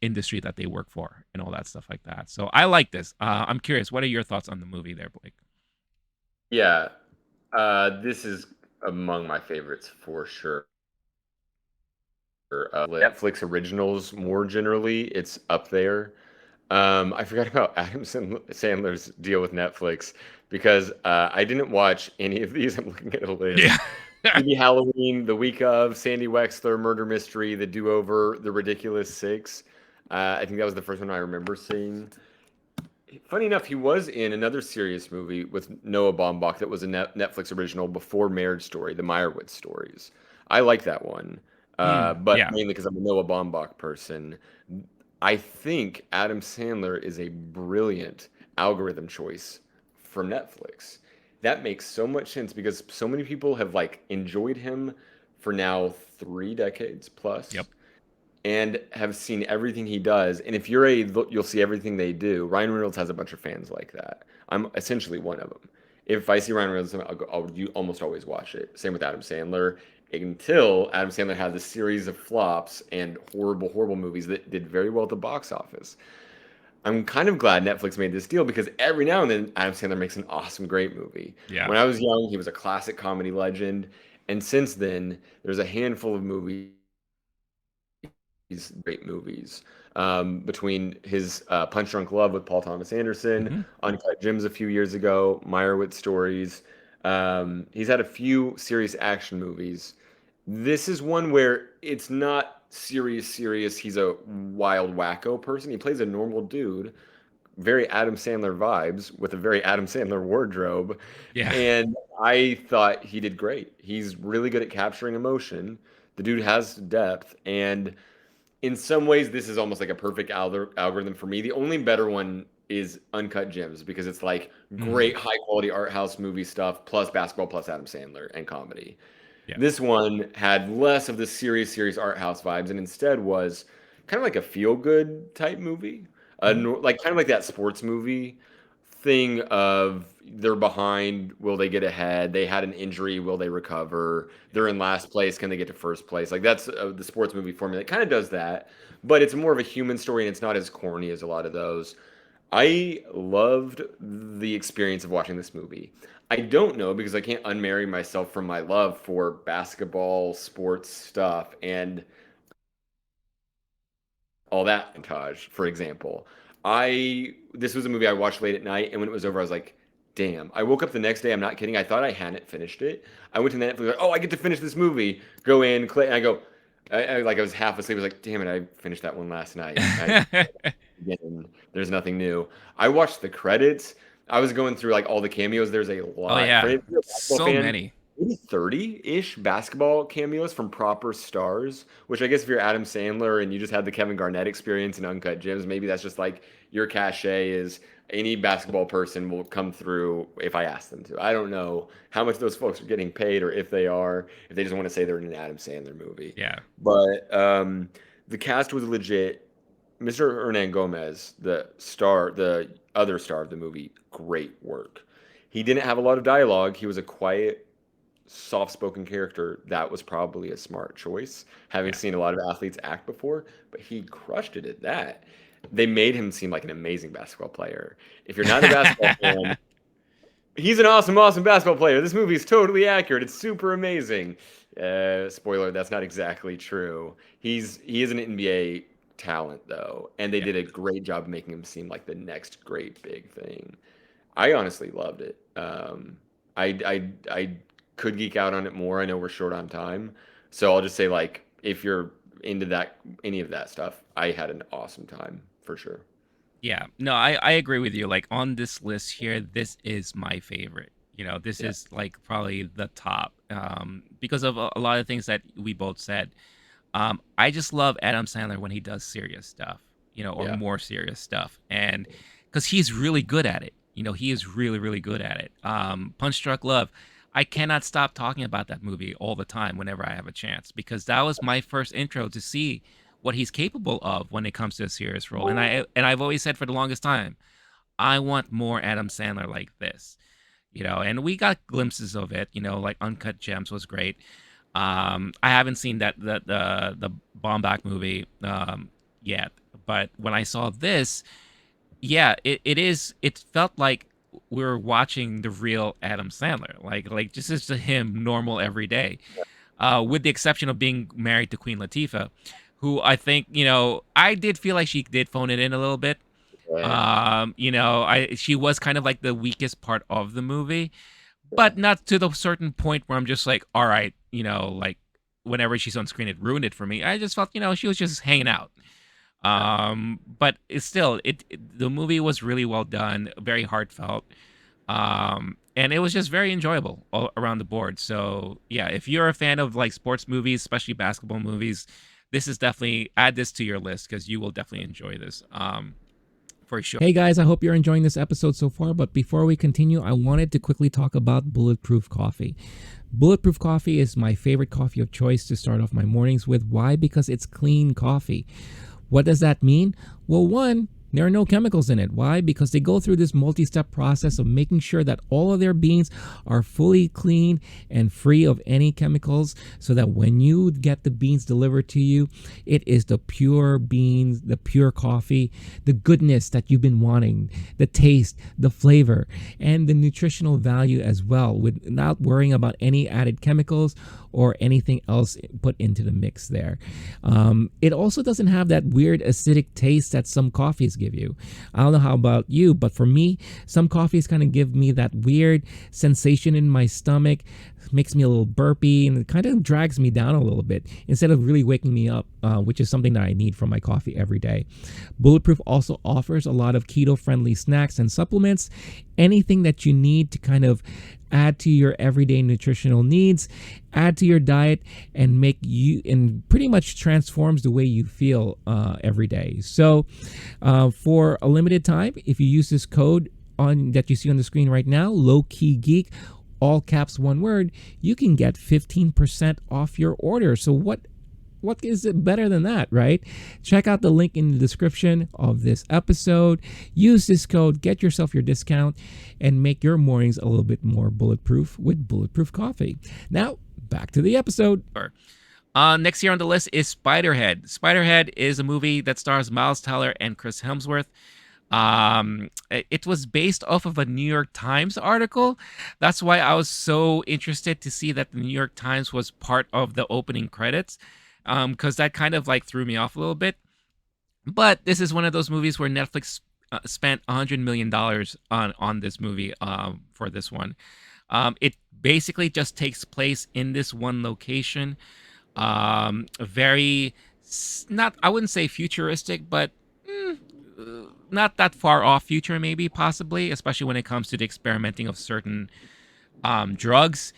industry that they work for and all that stuff like that. So I like this. I'm curious, what are your thoughts on the movie there, Blake? Yeah. This is among my favorites for sure. Netflix originals more generally, it's up there. I forgot about Adam Sandler's deal with Netflix because I didn't watch any of these. I'm looking at a Yeah. list. Maybe Halloween, The Week of, Sandy Wexler, Murder Mystery, The Do Over, The Ridiculous Six. I think that was the first one I remember seeing. Funny enough, he was in another serious movie with Noah Baumbach that was a Netflix original before Marriage Story, the Meyerowitz stories. I like that one, but Yeah. mainly because I'm a Noah Baumbach person. I think Adam Sandler is a brilliant algorithm choice for Netflix. That makes so much sense because so many people have like enjoyed him for now 3 decades Yep. plus, and have seen everything he does. And if you'll see everything they do. Ryan Reynolds has a bunch of fans like that. I'm essentially one of them. If I see Ryan Reynolds, you almost always watch it. Same with Adam Sandler. Until Adam Sandler had this series of flops and horrible, horrible movies that did very well at the box office. I'm kind of glad Netflix made this deal because every now and then Adam Sandler makes an awesome, great movie. Yeah. When I was young, he was a classic comedy legend. And since then, there's a handful of movies, great movies. Between his Punch Drunk Love with Paul Thomas Anderson, Hmm. Uncut Gems a few years ago, Meyerowitz Stories. He's had a few serious action movies. This is one where it's not serious, serious. He's a wild wacko person. He plays a normal dude, very Adam Sandler vibes with a very Adam Sandler wardrobe. Yeah. And I thought he did great. He's really good at capturing emotion. The dude has depth. And in some ways, this is almost like a perfect algorithm for me. The only better one is Uncut Gems because it's like Hmm. great high quality art house movie stuff plus basketball plus Adam Sandler and comedy. Yeah. This one had less of the serious, serious art house vibes and instead was kind of like a feel good type movie. Hmm. Like kind of like that sports movie thing of they're behind, will they get ahead? They had an injury, will they recover? Yeah. They're in last place, can they get to first place? Like that's the sports movie formula. It kind of does that, but it's more of a human story and it's not as corny as a lot of those. I loved the experience of watching this movie. I don't know because I can't unmarry myself from my love for basketball, sports stuff, and all that montage, for example. I This was a movie I watched late at night, and when it was over, I was like, "Damn!" I woke up the next day. I'm not kidding. I thought I hadn't finished it. I went to Netflix. Like, oh, I get to finish this movie. Go in, click, and I go. I was half asleep. I was like, "Damn it! I finished that one last night." Again, there's nothing new. I watched the credits. I was going through like all the cameos. There's a Oh lot. For yeah. if you're a basketball So fan, many. maybe 30-ish basketball cameos from proper stars, which I guess if you're Adam Sandler and you just had the Kevin Garnett experience in Uncut Gems, maybe that's just like your cachet is any basketball person will come through if I ask them to. I don't know how much those folks are getting paid or if they are, if they just want to say they're in an Adam Sandler movie. Yeah. But the cast was legit. Mr. Hernan Gomez, the other star of the movie, great work. He didn't have a lot of dialogue. He was a quiet, soft-spoken character. That was probably a smart choice, having Yeah. seen a lot of athletes act before, but he crushed it at that. They made him seem like an amazing basketball player. If you're not a basketball fan, he's an awesome, awesome basketball player. This movie is totally accurate. It's super amazing. Spoiler, that's not exactly true. He is an NBA talent though, and they Yeah. did a great job of making him seem like the next great big thing. I honestly loved it. I could geek out on it more. I know we're short on time, so I'll just say like if you're into that any of that stuff, I had an awesome time for sure. Yeah, no, I agree with you. Like on this list here, this is my favorite. This Yeah, is like probably the top because of a lot of things that we both said. I just love Adam Sandler when he does serious stuff, or yeah, more serious stuff, and because he's really good at it. He is really, really good at it. Punch Drunk Love. I cannot stop talking about that movie all the time whenever I have a chance because that was my first intro to see what he's capable of when it comes to a serious role. And I've always said for the longest time, I want more Adam Sandler like this. And we got glimpses of it, like Uncut Gems was great. I haven't seen the Baumbach movie yet, but when I saw this, yeah, it felt like we were watching the real Adam Sandler, like just as him normal every day, with the exception of being married to Queen Latifah, who I think I did feel like she did phone it in a little bit. yeah, I she was kind of like the weakest part of the movie, yeah, but not to the certain point where I'm just like, all right, like whenever she's on screen, it ruined it for me. I just felt, she was just hanging out. yeah. But it's still, the movie was really well done, very heartfelt, and it was just very enjoyable all around the board. So yeah, if you're a fan of like sports movies, especially basketball movies, this is definitely add this to your list because you will definitely enjoy this. For sure. Hey guys, I hope you're enjoying this episode so far. But before we continue, I wanted to quickly talk about Bulletproof Coffee. Bulletproof Coffee is my favorite coffee of choice to start off my mornings with. Why? Because it's clean coffee. What does that mean? Well, one, there are no chemicals in it. Why? Because they go through this multi step process of making sure that all of their beans are fully clean and free of any chemicals so that when you get the beans delivered to you, it is the pure beans, the pure coffee, the goodness that you've been wanting, the taste, the flavor, and the nutritional value as well, without worrying about any added chemicals or anything else put into the mix there. It also doesn't have that weird acidic taste that some coffees give you. I don't know how about you, but for me, some coffees kind of give me that weird sensation in my stomach, makes me a little burpy, and it kind of drags me down a little bit instead of really waking me up, which is something that I need from my coffee every day. Bulletproof also offers a lot of keto friendly snacks and supplements, anything that you need to kind of add to your everyday nutritional needs, add to your diet, and make you, and pretty much transforms the way you feel every day. So for a limited time, if you use this code on that you see on the screen right now, low key geek, all caps one word, you can get 15% off your order. So what is it better than that, right? Check out the link in the description of this episode. Use this code, get yourself your discount, and make your mornings a little bit more bulletproof with Bulletproof Coffee. Now, back to the episode. Sure. Next here on the list is Spiderhead. Spiderhead is a movie that stars Miles Teller and Chris Hemsworth. It was based off of a New York Times article. That's why I was so interested to see that the New York Times was part of the opening credits, because that kind of like threw me off a little bit. But this is one of those movies where Netflix spent $100 million on this movie for this one. It basically just takes place in this one location. Very not, I wouldn't say futuristic, but not that far off future, maybe possibly, especially when it comes to the experimenting of certain drugs.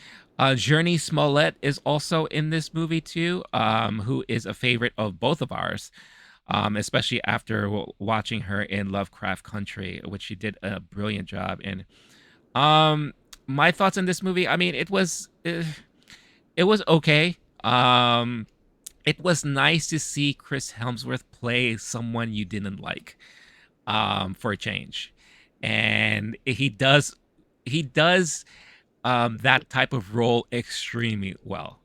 Journey Smollett is also in this movie too, who is a favorite of both of ours, especially after watching her in Lovecraft Country, which she did a brilliant job in. My thoughts on this movie, I mean, it was okay. It was nice to see Chris Hemsworth play someone you didn't like, for a change, and he does that type of role extremely well,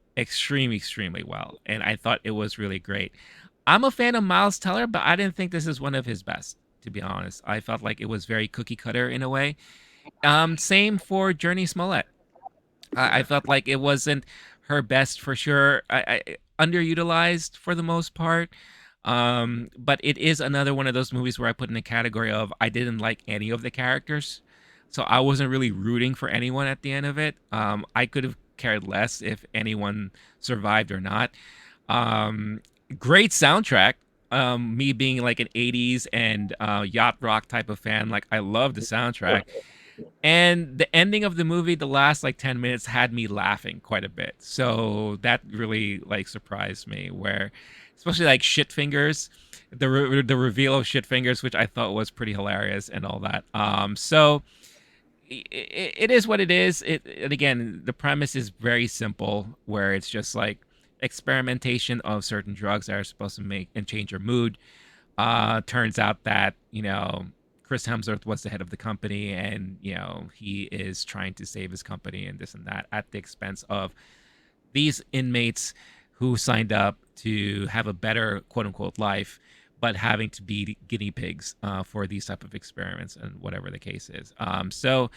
and I thought it was really great. I'm a fan of Miles Teller, but I didn't think this is one of his best. To be honest, I felt like it was very cookie cutter in a way. Same for Journey Smollett. I felt like it wasn't her best for sure. Underutilized for the most part. But it is another one of those movies where I put in the category of I didn't like any of the characters, so I wasn't really rooting for anyone at the end of it. I could have cared less if anyone survived or not. Um, Great soundtrack. Me being like an '80s and yacht rock type of fan, like I love the soundtrack. And the ending of the movie, the last like 10 minutes had me laughing quite a bit. So that really like surprised me, where especially like shit fingers, the reveal of shit fingers, which I thought was pretty hilarious and all that. So it is what it is. And again, the premise is very simple, where it's just like experimentation of certain drugs that are supposed to make and change your mood. Turns out that, Chris Hemsworth was the head of the company, and he is trying to save his company and this and that at the expense of these inmates who signed up to have a better quote unquote life, but having to be guinea pigs for these type of experiments and whatever the case is. So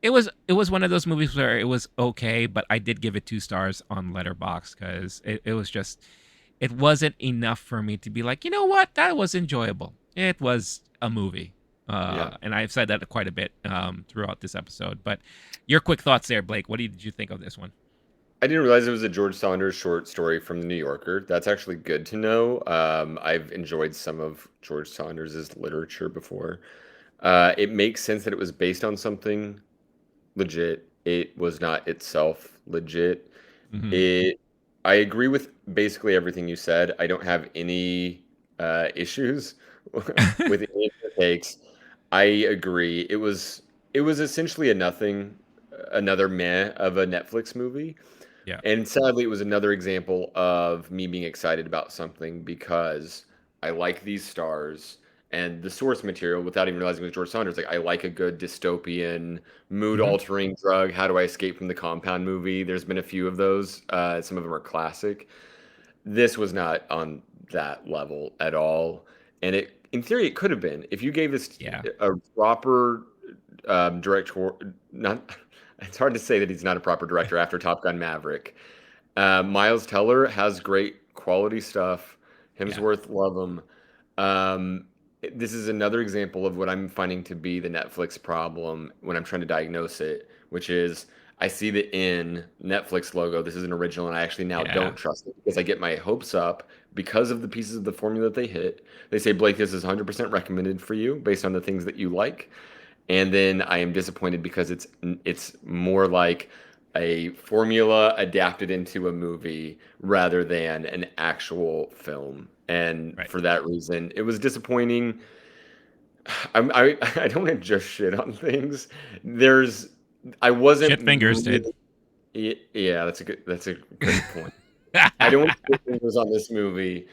it was one of those movies where it was okay, but I did give it 2 stars on Letterboxd because it was just, it wasn't enough for me to be like, you know what, that was enjoyable. It was a movie. Yeah. And I've said that quite a bit throughout this episode. But your quick thoughts there, Blake. What did you think of this one? I didn't realize it was a George Saunders short story from the New Yorker. That's actually good to know. I've enjoyed some of George Saunders' literature before. It makes sense that it was based on something legit. It was not itself legit. Hmm. It, I agree with basically everything you said. I don't have any issues with any of the takes. I agree. It was essentially a nothing, another meh of a Netflix movie. Yeah. And sadly, it was another example of me being excited about something because I like these stars and the source material without even realizing it was George Saunders. Like, I like a good dystopian, mood Hmm. altering drug. How do I escape from the compound movie? There's been a few of those. Some of them are classic. This was not on that level at all. And in theory, it could have been. If you gave this Yeah. a proper director, not, it's hard to say that he's not a proper director after Top Gun Maverick. Miles Teller has great quality stuff. Yeah. Hemsworth, love him. This is another example of what I'm finding to be the Netflix problem when I'm trying to diagnose it, which is I see the in Netflix logo. This is an original, and I actually now Yeah. don't trust it because I get my hopes up because of the pieces of the formula that they hit. They say, Blake, this is 100% recommended for you based on the things that you like. And then I am disappointed because it's more like a formula adapted into a movie rather than an actual film. And Right. for that reason, it was disappointing. I don't want to just shit on things. There's I Shit wasn't fingers, dude. really yeah, that's a great point. I don't want to put fingers on this movie.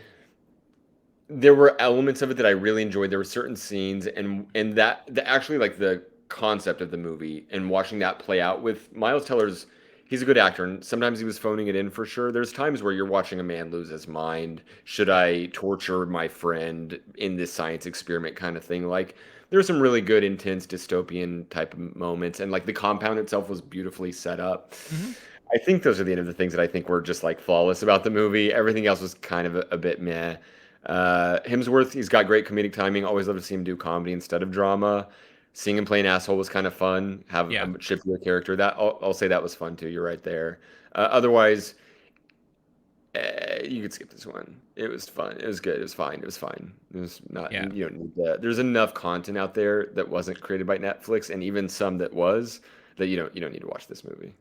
There were elements of it that I really enjoyed. There were certain scenes and that the actually like the concept of the movie and watching that play out with Miles Teller's he's a good actor and sometimes he was phoning it in for sure. There's times where you're watching a man lose his mind. Should Yeah. I torture my friend in this science experiment kind of thing? Like there's some really good intense dystopian type of moments and like the compound itself was beautifully set up. Hmm. I think those are the end of the things that I think were just like flawless about the movie. Everything else was kind of a bit meh. Hemsworth, he's got great comedic timing. Always love to see him do comedy instead of drama. Seeing him play an asshole was kind of fun. Have a Yeah. shiftier character. That I'll say that was fun too. You're right there. Otherwise, you could skip this one. It was fun. It was good. It was fine. It was fine. It was not. Yeah. You don't need that. There's enough content out there that wasn't created by Netflix, and even some that was that you don't need to watch this movie.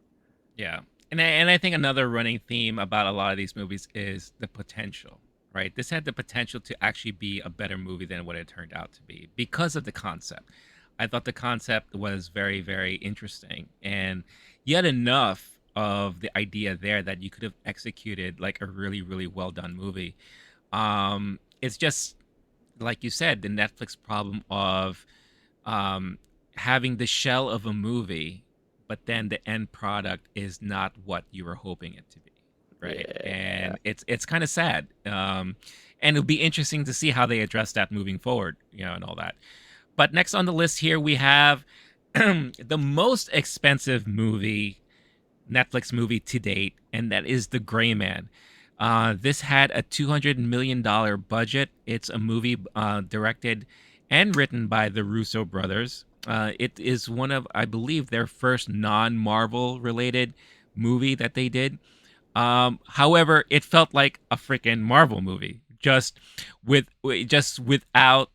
Yeah. And I think another running theme about a lot of these movies is the potential, right? This had the potential to actually be a better movie than what it turned out to be because of the concept. I thought the concept was very, very interesting and yet enough of the idea there that you could have executed like a really, really well done movie. It's just like you said, the Netflix problem of um, having the shell of a movie, but then the end product is not what you were hoping it to be, right? Yeah. And it's kind of sad. And it'll be interesting to see how they address that moving forward, and all that. But next on the list here we have the most expensive Netflix movie to date, and that is The Gray Man. This had a $200 million budget. It's a movie directed and written by the Russo brothers. It is one of, I believe, their first non-Marvel related movie that they did. However, it felt like a freaking Marvel movie, just without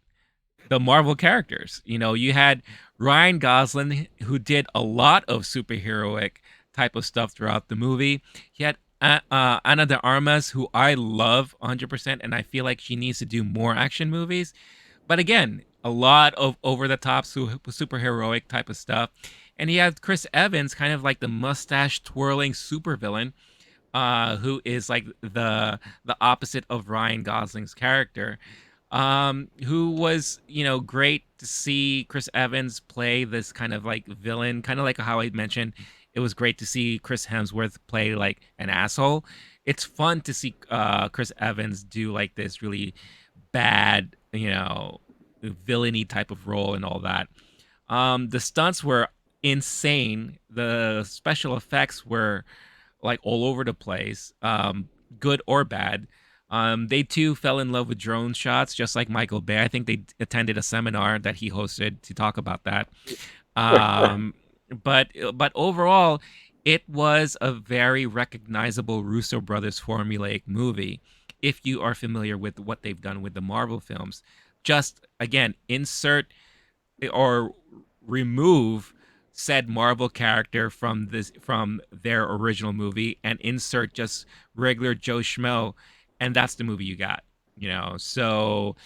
the Marvel characters. You had Ryan Gosling, who did a lot of superheroic type of stuff throughout the movie. He had Ana de Armas, who I love 100%, and I feel like she needs to do more action movies. But again, a lot of over the top superheroic type of stuff. And he had Chris Evans, kind of like the mustache twirling supervillain, who is like the opposite of Ryan Gosling's character, who was great to see Chris Evans play this kind of like villain, kind of like how I mentioned. It was great to see Chris Hemsworth play like an asshole. It's fun to see Chris Evans do like this really bad, villainy type of role and all that. The stunts were insane. The special effects were like all over the place, good or bad. They too fell in love with drone shots, just like Michael Bay. I think they attended a seminar that he hosted to talk about that. Um, but overall, it was a very recognizable Russo brothers formulaic movie. If you are familiar with what they've done with the Marvel films, just again insert or remove said Marvel character from their original movie and insert just regular Joe Schmo, and that's the movie you got. So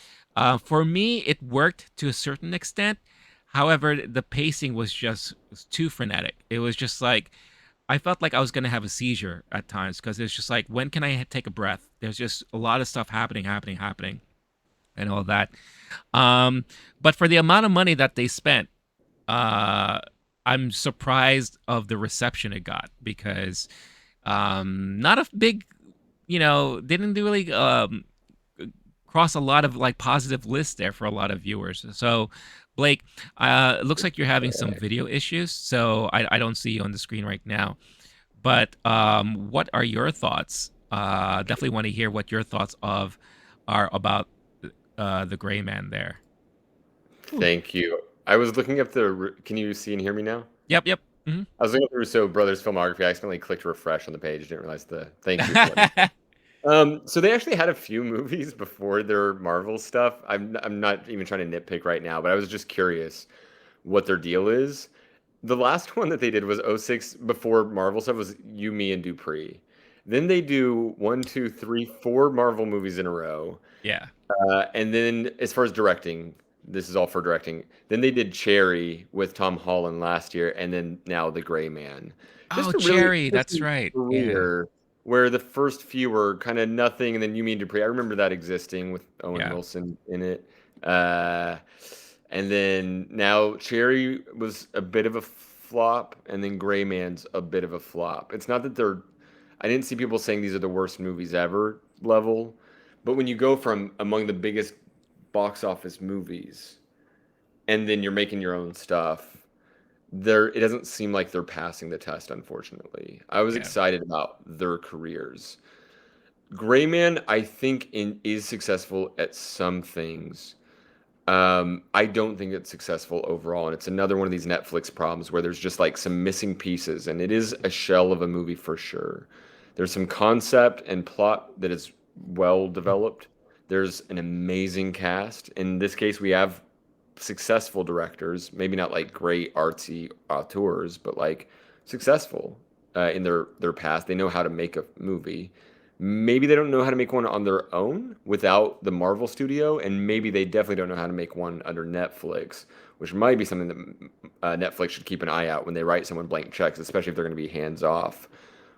for me, it worked to a certain extent. However, the pacing was too frenetic. It was just like I felt like I was gonna have a seizure at times because it's just like, when can I take a breath? There's just a lot of stuff happening, and all that. Um, but for the amount of money that they spent, uh, I'm surprised of the reception it got because not a big, didn't really cross a lot of like positive lists there for a lot of viewers. So, Blake, it looks like you're having some video issues, so I don't see you on the screen right now. But what are your thoughts? Definitely want to hear what your thoughts are about the Gray Man there. Ooh. Thank you. I was looking up can you see and hear me now? Yep, yep. Hmm. I was looking up the Russo brothers filmography. I accidentally clicked refresh on the page. Didn't realize the thank you for letting me. So they actually had a few movies before their Marvel stuff. I'm not even trying to nitpick right now, but I was just curious what their deal is. The last one that they did was '06 before Marvel stuff was You, Me, and Dupree. Then they do one, two, three, four Marvel movies in a row. Yeah. And then as far as directing, this is all for directing. Then they did Cherry with Tom Holland last year, and then now The Gray Man. Oh, Just a really Cherry. That's interesting right. Yeah. career where the first few were kind of nothing, and then You Mean Dupree. I remember that existing with Owen Yeah. Wilson in it. Uh, and then now Cherry was a bit of a flop, and then Gray Man's a bit of a flop. It's not that I didn't see people saying these are the worst movies ever level, but when you go from among the biggest box office movies and then you're making your own stuff, it doesn't seem like they're passing the test, unfortunately. I was Yeah. excited about their careers. Gray Man, I think, is successful at some things. I don't think it's successful overall, and it's another one of these Netflix problems where there's just like some missing pieces, and it is a shell of a movie for sure. There's some concept and plot that is well developed. There's an amazing cast. In this case, we have successful directors, maybe not like great artsy auteurs, but like successful in their past. They know how to make a movie. Maybe they don't know how to make one on their own without the Marvel studio, and maybe they definitely don't know how to make one under Netflix, which might be something that Netflix should keep an eye out when they write someone blank checks, especially if they're going to be hands off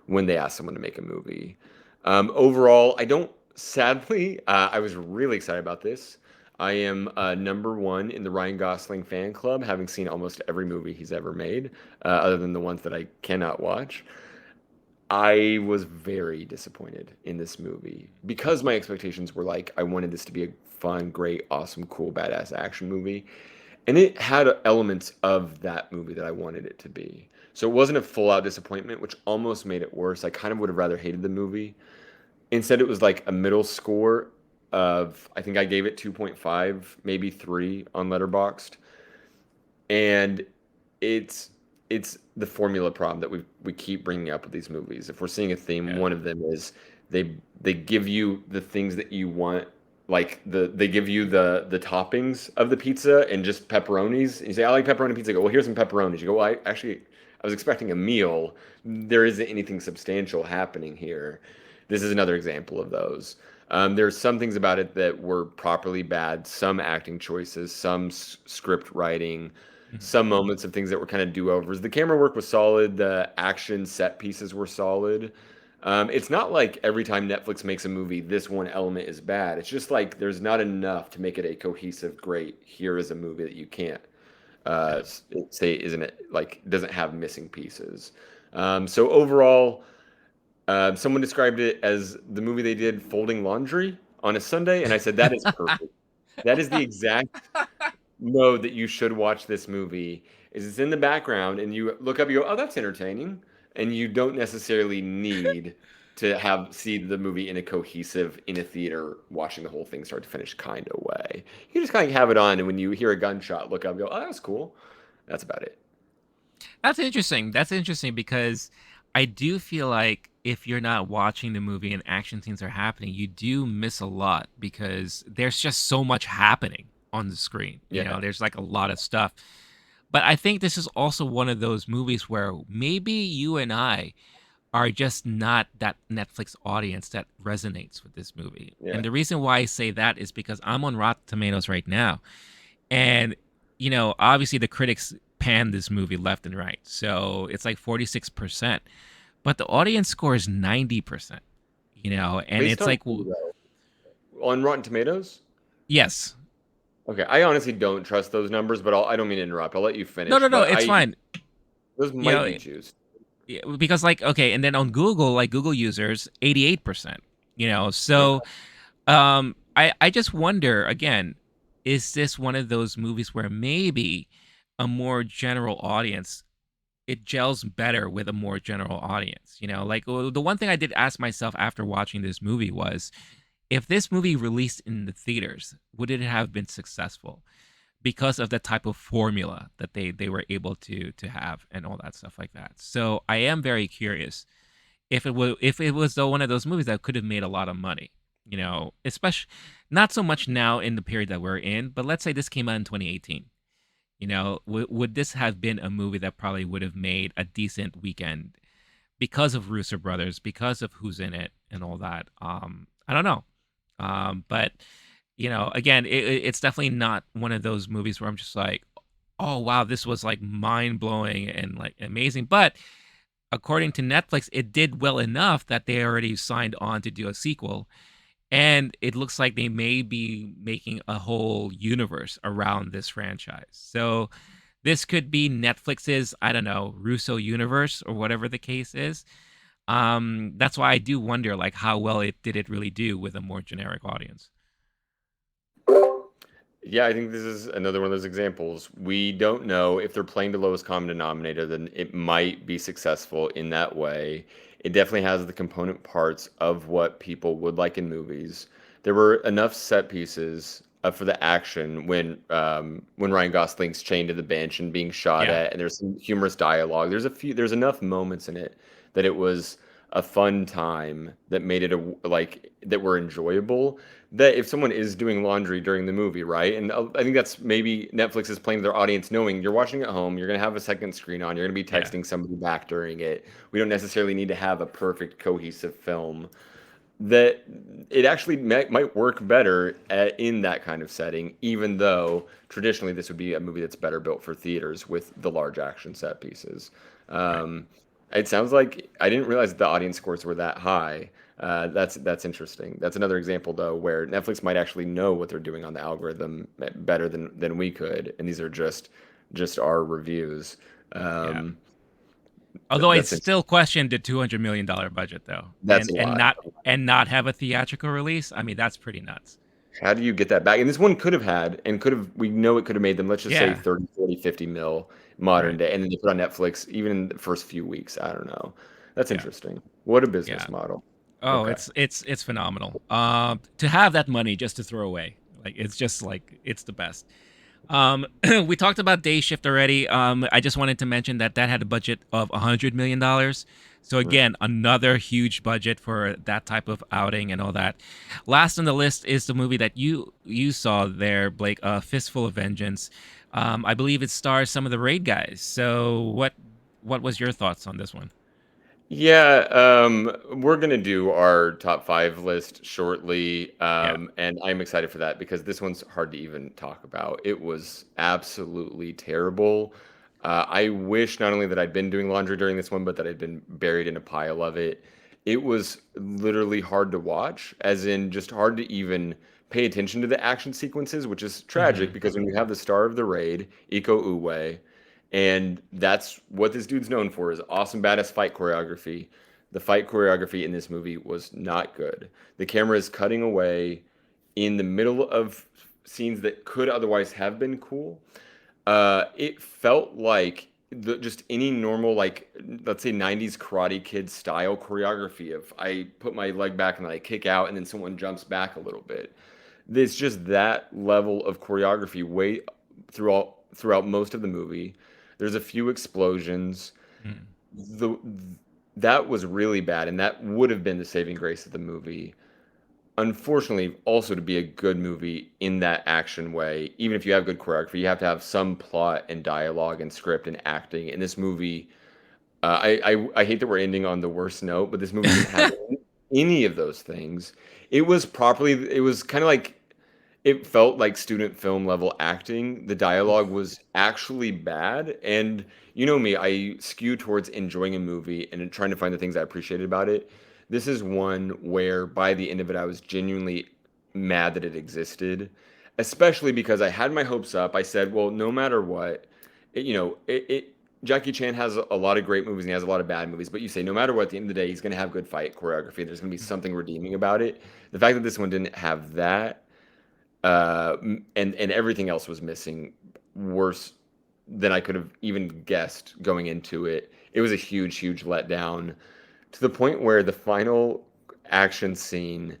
when they ask someone to make a movie. Overall, I don't. Sadly, I was really excited about this. I am number one in the Ryan Gosling fan club, having seen almost every movie he's ever made, other than the ones that I cannot watch. I was very disappointed in this movie because my expectations were like I wanted this to be a fun, great, awesome, cool, badass action movie. And it had elements of that movie that I wanted it to be. So it wasn't a full out disappointment, which almost made it worse. I kind of would have rather hated the movie. Instead, it was like a middle score of, I think I gave it 2.5, maybe 3 on Letterboxd. And it's the formula problem that we keep bringing up with these movies. If we're seeing a theme, Yeah. one of them is they give you the things that you want, like they give you the toppings of the pizza and just pepperonis. And you say, I like pepperoni pizza. I go, well, here's some pepperonis. You go, well, I was expecting a meal. There isn't anything substantial happening here. This is another example of those. There's some things about it that were properly bad, some acting choices, some script writing, Mhm. some moments of things that were kind of do-overs. The camera work was solid. The action set pieces were solid. It's not like every time Netflix makes a movie, this one element is bad. It's just like there's not enough to make it a cohesive, great, here is a movie that you can't Yeah. say isn't it like doesn't have missing pieces. So overall, someone described it as the movie they did folding laundry on a Sunday, and I said that is perfect. That is the exact mode that you should watch this movie. Is it's in the background, and you look up, you go, "Oh, that's entertaining," and you don't necessarily need to have see the movie in a cohesive in a theater, watching the whole thing start to finish kind of way. You just kind of have it on, and when you hear a gunshot, look up, go, "Oh, that's cool." That's about it. That's interesting. That's interesting because I do feel like if you're not watching the movie and action scenes are happening, you do miss a lot because there's just so much happening on the screen. Yeah. There's like a lot of stuff. But I think this is also one of those movies where maybe you and I are just not that Netflix audience that resonates with this movie. Yeah. And the reason why I say that is because I'm on Rotten Tomatoes right now. And, obviously the critics panned this movie left and right. So it's like 46%, but the audience score is 90%. And Based it's on like, who, though? On Rotten Tomatoes? yes. Okay, I honestly don't trust those numbers, but I don't mean to interrupt. I'll let you No, finish. no, no, But it's fine. those You might know, be juiced. yeah, because like, okay, and then on Google, like Google users, 88%. So Okay. I just wonder again, is this one of those movies where maybe a more general audience, it gels better with a more general audience? Like the one thing I did ask myself after watching this movie was, if this movie released in the theaters, would it have been successful? Because of the type of formula that they were able to have and all that stuff like that. So I am very curious if it was though one of those movies that could have made a lot of money. Especially not so much now in the period that we're in, but let's say this came out in 2018. Would this have been a movie that probably would have made a decent weekend because of Russo Brothers, because of who's in it and all that? I don't know. But again, it's definitely not one of those movies where I'm just like, oh wow, this was like mind blowing and like amazing. But according to Netflix, it did well enough that they already signed on to do a sequel, and it looks like they may be making a whole universe around this franchise. So this could be Netflix's, I don't know, Russo universe or whatever the case is. That's why I do wonder like how well it did it really do with a more generic audience. Yeah, I think this is another one of those examples. We don't know if they're playing the lowest common denominator, then it might be successful in that way. It definitely has the component parts of what people would like in movies. There were enough set pieces for the action when Ryan Gosling's chained to the bench and being shot Yeah, at, and there's some humorous dialogue. There's enough moments in it that it was a fun time that made it like that were enjoyable, that if someone is doing laundry during the movie, right? And I think that's maybe Netflix is playing to their audience, knowing you're watching at home, you're going to have a second screen on, you're going to be yeah, texting somebody back during it. We don't necessarily need to have a perfect, cohesive film. That it actually might work better in that kind of setting, even though traditionally this would be a movie that's better built for theaters with the large action set pieces. right. Um, it sounds like I didn't realize the audience scores were that high. That's interesting. That's another example though where Netflix might actually know what they're doing on the algorithm better than we could, and these are just our reviews. Yeah. Um, Although I that's still question the $200 million budget though, that's and a and lot. not have a theatrical release. I mean, that's pretty nuts. How do you get that back? And this one could have had and could have we know it could have made them, let's just say Yeah, 30, 40, 50 mil modern right. day, and then they put on Netflix even in the first few weeks. I don't know. That's Yeah, interesting. What a yeah. business model. Oh, Okay. it's phenomenal. To have that money just to throw away, like it's just like it's the best. We talked about Day Shift already. I just wanted to mention that that had a budget of $100 million. So Mm. again, another huge budget for that type of outing and all that. Last on the list is the movie that you saw there, Blake. Fistful of Vengeance. I believe it stars some of the Raid guys. So what was your thoughts on this one? Yeah, we're gonna do our top five list shortly, Yeah, and I'm excited for that because this one's hard to even talk about. It was absolutely terrible. I wish not only that I'd been doing laundry during this one, but that I'd been buried in a pile of it. It was literally hard to watch, as in just hard to even pay attention to the action sequences, which is tragic hmm, because when you have the star of the raid, Iko Uwais, and that's what this dude's known for is awesome badass fight choreography. The fight choreography in this movie was not good. The camera is cutting away in the middle of scenes that could otherwise have been cool. It felt like just any normal, like, let's say 90s Karate Kid style choreography of I put my leg back and then I kick out and then someone jumps back a little bit. It's just that level of choreography way throughout most of the movie. There's a few explosions. hmm, The that was really bad, and that would have been the saving grace of the movie. Unfortunately, also to be a good movie in that action way, even if you have good choreography, you have to have some plot and dialogue and script and acting. In this movie, I hate that we're ending on the worst note, but this movie didn't have any of those things. It was kind of like it felt like student film level acting. The dialogue was actually bad, and you know me, I skew towards enjoying a movie and trying to find the things I appreciated about it. This is one where by the end of it, I was genuinely mad that it existed, especially because I had my hopes up. I said, well, no matter what, it Jackie Chan has a lot of great movies and he has a lot of bad movies, but you say no matter what, at the end of the day, he's going to have good fight choreography. There's going to be something redeeming about it. The fact that this one didn't have that, and everything else was missing, worse than I could have even guessed going into it. It was a huge, huge letdown to the point where the final action scene.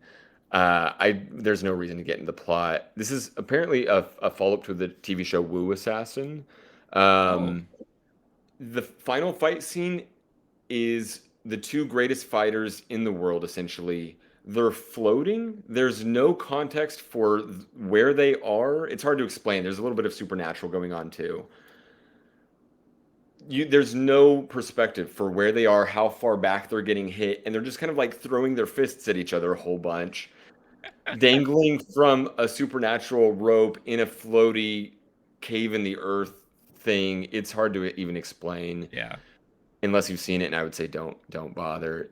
I There's no reason to get into the plot. This is apparently a follow up to the TV show Wu Assassin. Oh, Um, the final fight scene is the two greatest fighters in the world, essentially. They're floating. There's no context for where they are. It's hard to explain. There's a little bit of supernatural going on too. There's no perspective for where they are, how far back they're getting hit, and they're just kind of like throwing their fists at each other a whole bunch, dangling from a supernatural rope in a floaty cave in the earth thing. It's hard to even explain yeah. unless you've seen it, and I would say don't bother.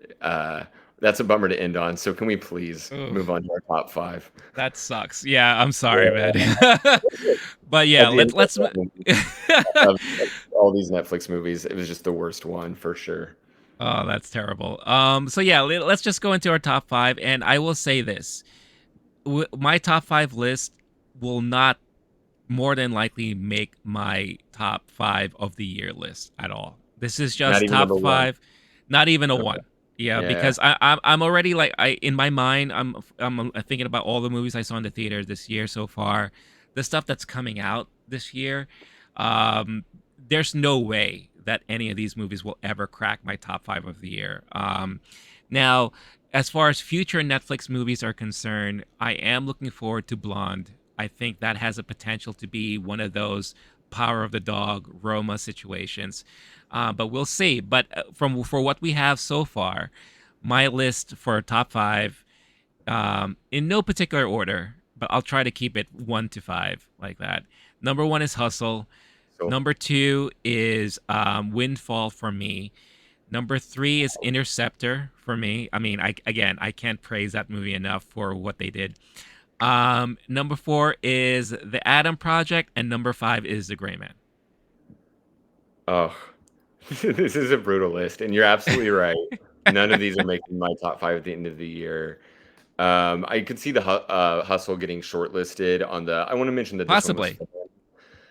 That's a bummer to end on. So can we please Ooh, move on to our top five? that sucks. Yeah, I'm sorry, man. Yeah. But yeah, At the let's end let's. of all these Netflix movies, it was just the worst one for sure. Oh, that's terrible. So yeah, let's just go into our top five, and I will say this: my top five list will not more than likely make my top five of the year list at all. This is Not just even top number one. five, not even a Okay. one. Yeah, Yeah. because I'm already like I in my mind I'm thinking about all the movies I saw in the theater this year so far, the stuff that's coming out this year. There's no way that any of these movies will ever crack my top five of the year. Now, as far as future Netflix movies are concerned, I am looking forward to Blonde. I think that has a potential to be one of those Power of the Dog Roma situations, but we'll see. But from for what we have so far, my list for top five, in no particular order, but I'll try to keep it one to five like that. Number one is Hustle. So Number two is Windfall for me. Number three is Interceptor for me. I mean, I can't praise that movie enough for what they did. Number four is The Adam Project, and number five is The Gray Man. oh, this is a brutal list, and you're absolutely right. None of these are making my top five at the end of the year. I could see the Hustle getting shortlisted on the. I want to mention that this one was Possibly. fun.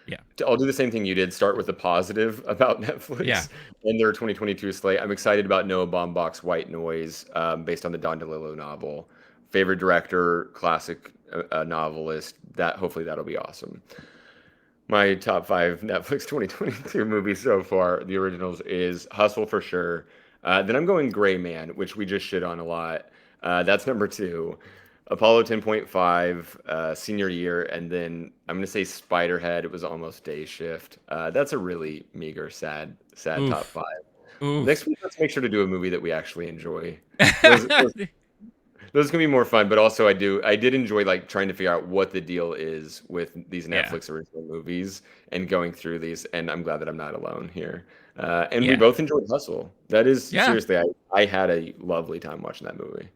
Yeah. I'll do the same thing you did. Start with the positive about Yeah. Netflix and their 2022 slate. I'm excited about Noah Baumbach's White Noise, based on the Don DeLillo novel. Favorite director, classic novelist. That hopefully that'll be awesome. My top five Netflix 2022 movies so far, the originals, is Hustle for sure. Then I'm going Gray Man, which we just shit on a lot. That's number two. Apollo 10.5, senior year, and then I'm gonna say Spiderhead. It was almost day shift. That's a really meager, sad top Oof. five. Next Oof. week, let's make sure to do a movie that we actually enjoy. Those can be more fun, but also I did enjoy like trying to figure out what the deal is with these Yeah. Netflix original movies and going through these, and I'm glad that I'm not alone here. And we Yeah. both enjoyed Hustle. That is Yeah. seriously, I had a lovely time watching that movie.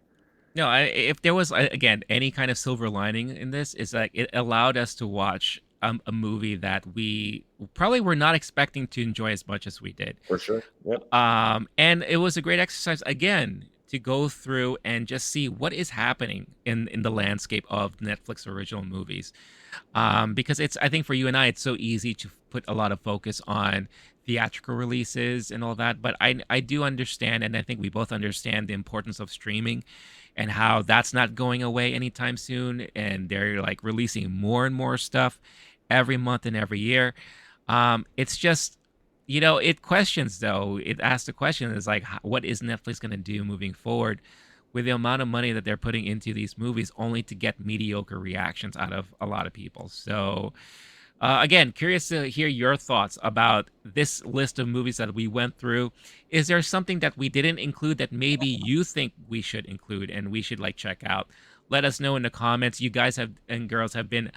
No, if there was again any kind of silver lining in this, is like it allowed us to watch a movie that we probably were not expecting to enjoy as much as we did. For sure. Yep. And it was a great exercise again to go through and just see what is happening in the landscape of Netflix original movies. Because it's I think for you and I, it's so easy to put a lot of focus on theatrical releases and all that. But I do understand, and I think we both understand the importance of streaming and how that's not going away anytime soon. And they're like releasing more and more stuff every month and every year. It's just it questions though. It asks the question is like, what is Netflix going to do moving forward with the amount of money that they're putting into these movies, only to get mediocre reactions out of a lot of people. So, again, curious to hear your thoughts about this list of movies that we went through. Is there something that we didn't include that maybe you think we should include and we should like check out? let us know in the comments. You guys have and girls have been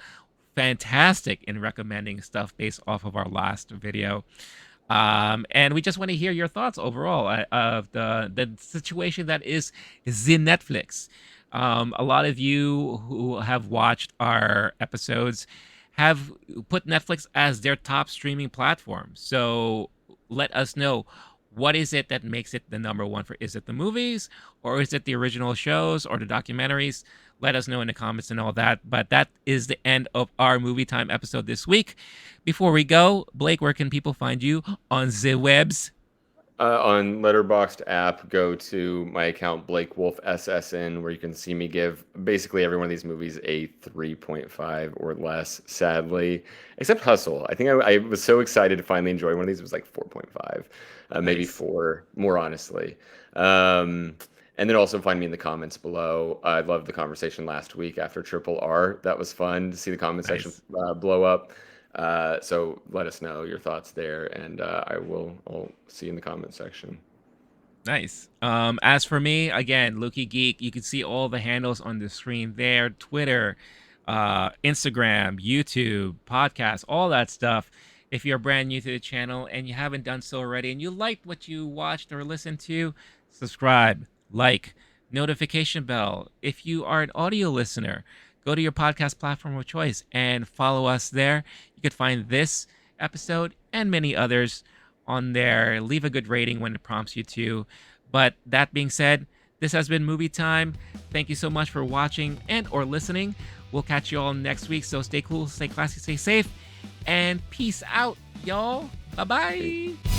fantastic in recommending stuff based off of our last video. And we just want to hear your thoughts overall of the situation that is the Netflix. A lot of you who have watched our episodes have put Netflix as their top streaming platform. So let us know, what is it that makes it the number one? For is it the movies, or is it the original shows or the documentaries? Let us know in the comments and all that. But that is the end of our movie time episode this week. Before we go, Blake, where can people find you on the webs? On Letterboxd app, go to my account Blake Wolf SSN, where you can see me give basically every one of these movies a 3.5 or less. Sadly, except Hustle. I think I was so excited to finally enjoy one of these. It was like 4.5, maybe Nice. 4, more honestly. And then also find me in the comments below. I loved the conversation last week after Triple R. That was fun to see the comment section Nice. blow up. So let us know your thoughts there, and I'll see you in the comment section. Nice. As for me, again, LOWKEY GEEK, you can see all the handles on the screen there: Twitter, Instagram, YouTube, podcast, all that stuff. If you're brand new to the channel and you haven't done so already, and you liked what you watched or listened to, subscribe, like, notification bell. If you are an audio listener, go to your podcast platform of choice and follow us there. You could find this episode and many others on there. Leave a good rating when it prompts you to. But that being said, this has been Movie Time. Thank you so much for watching and or listening. We'll catch you all next week. So stay cool, stay classy, stay safe, and peace out, y'all. Bye-bye.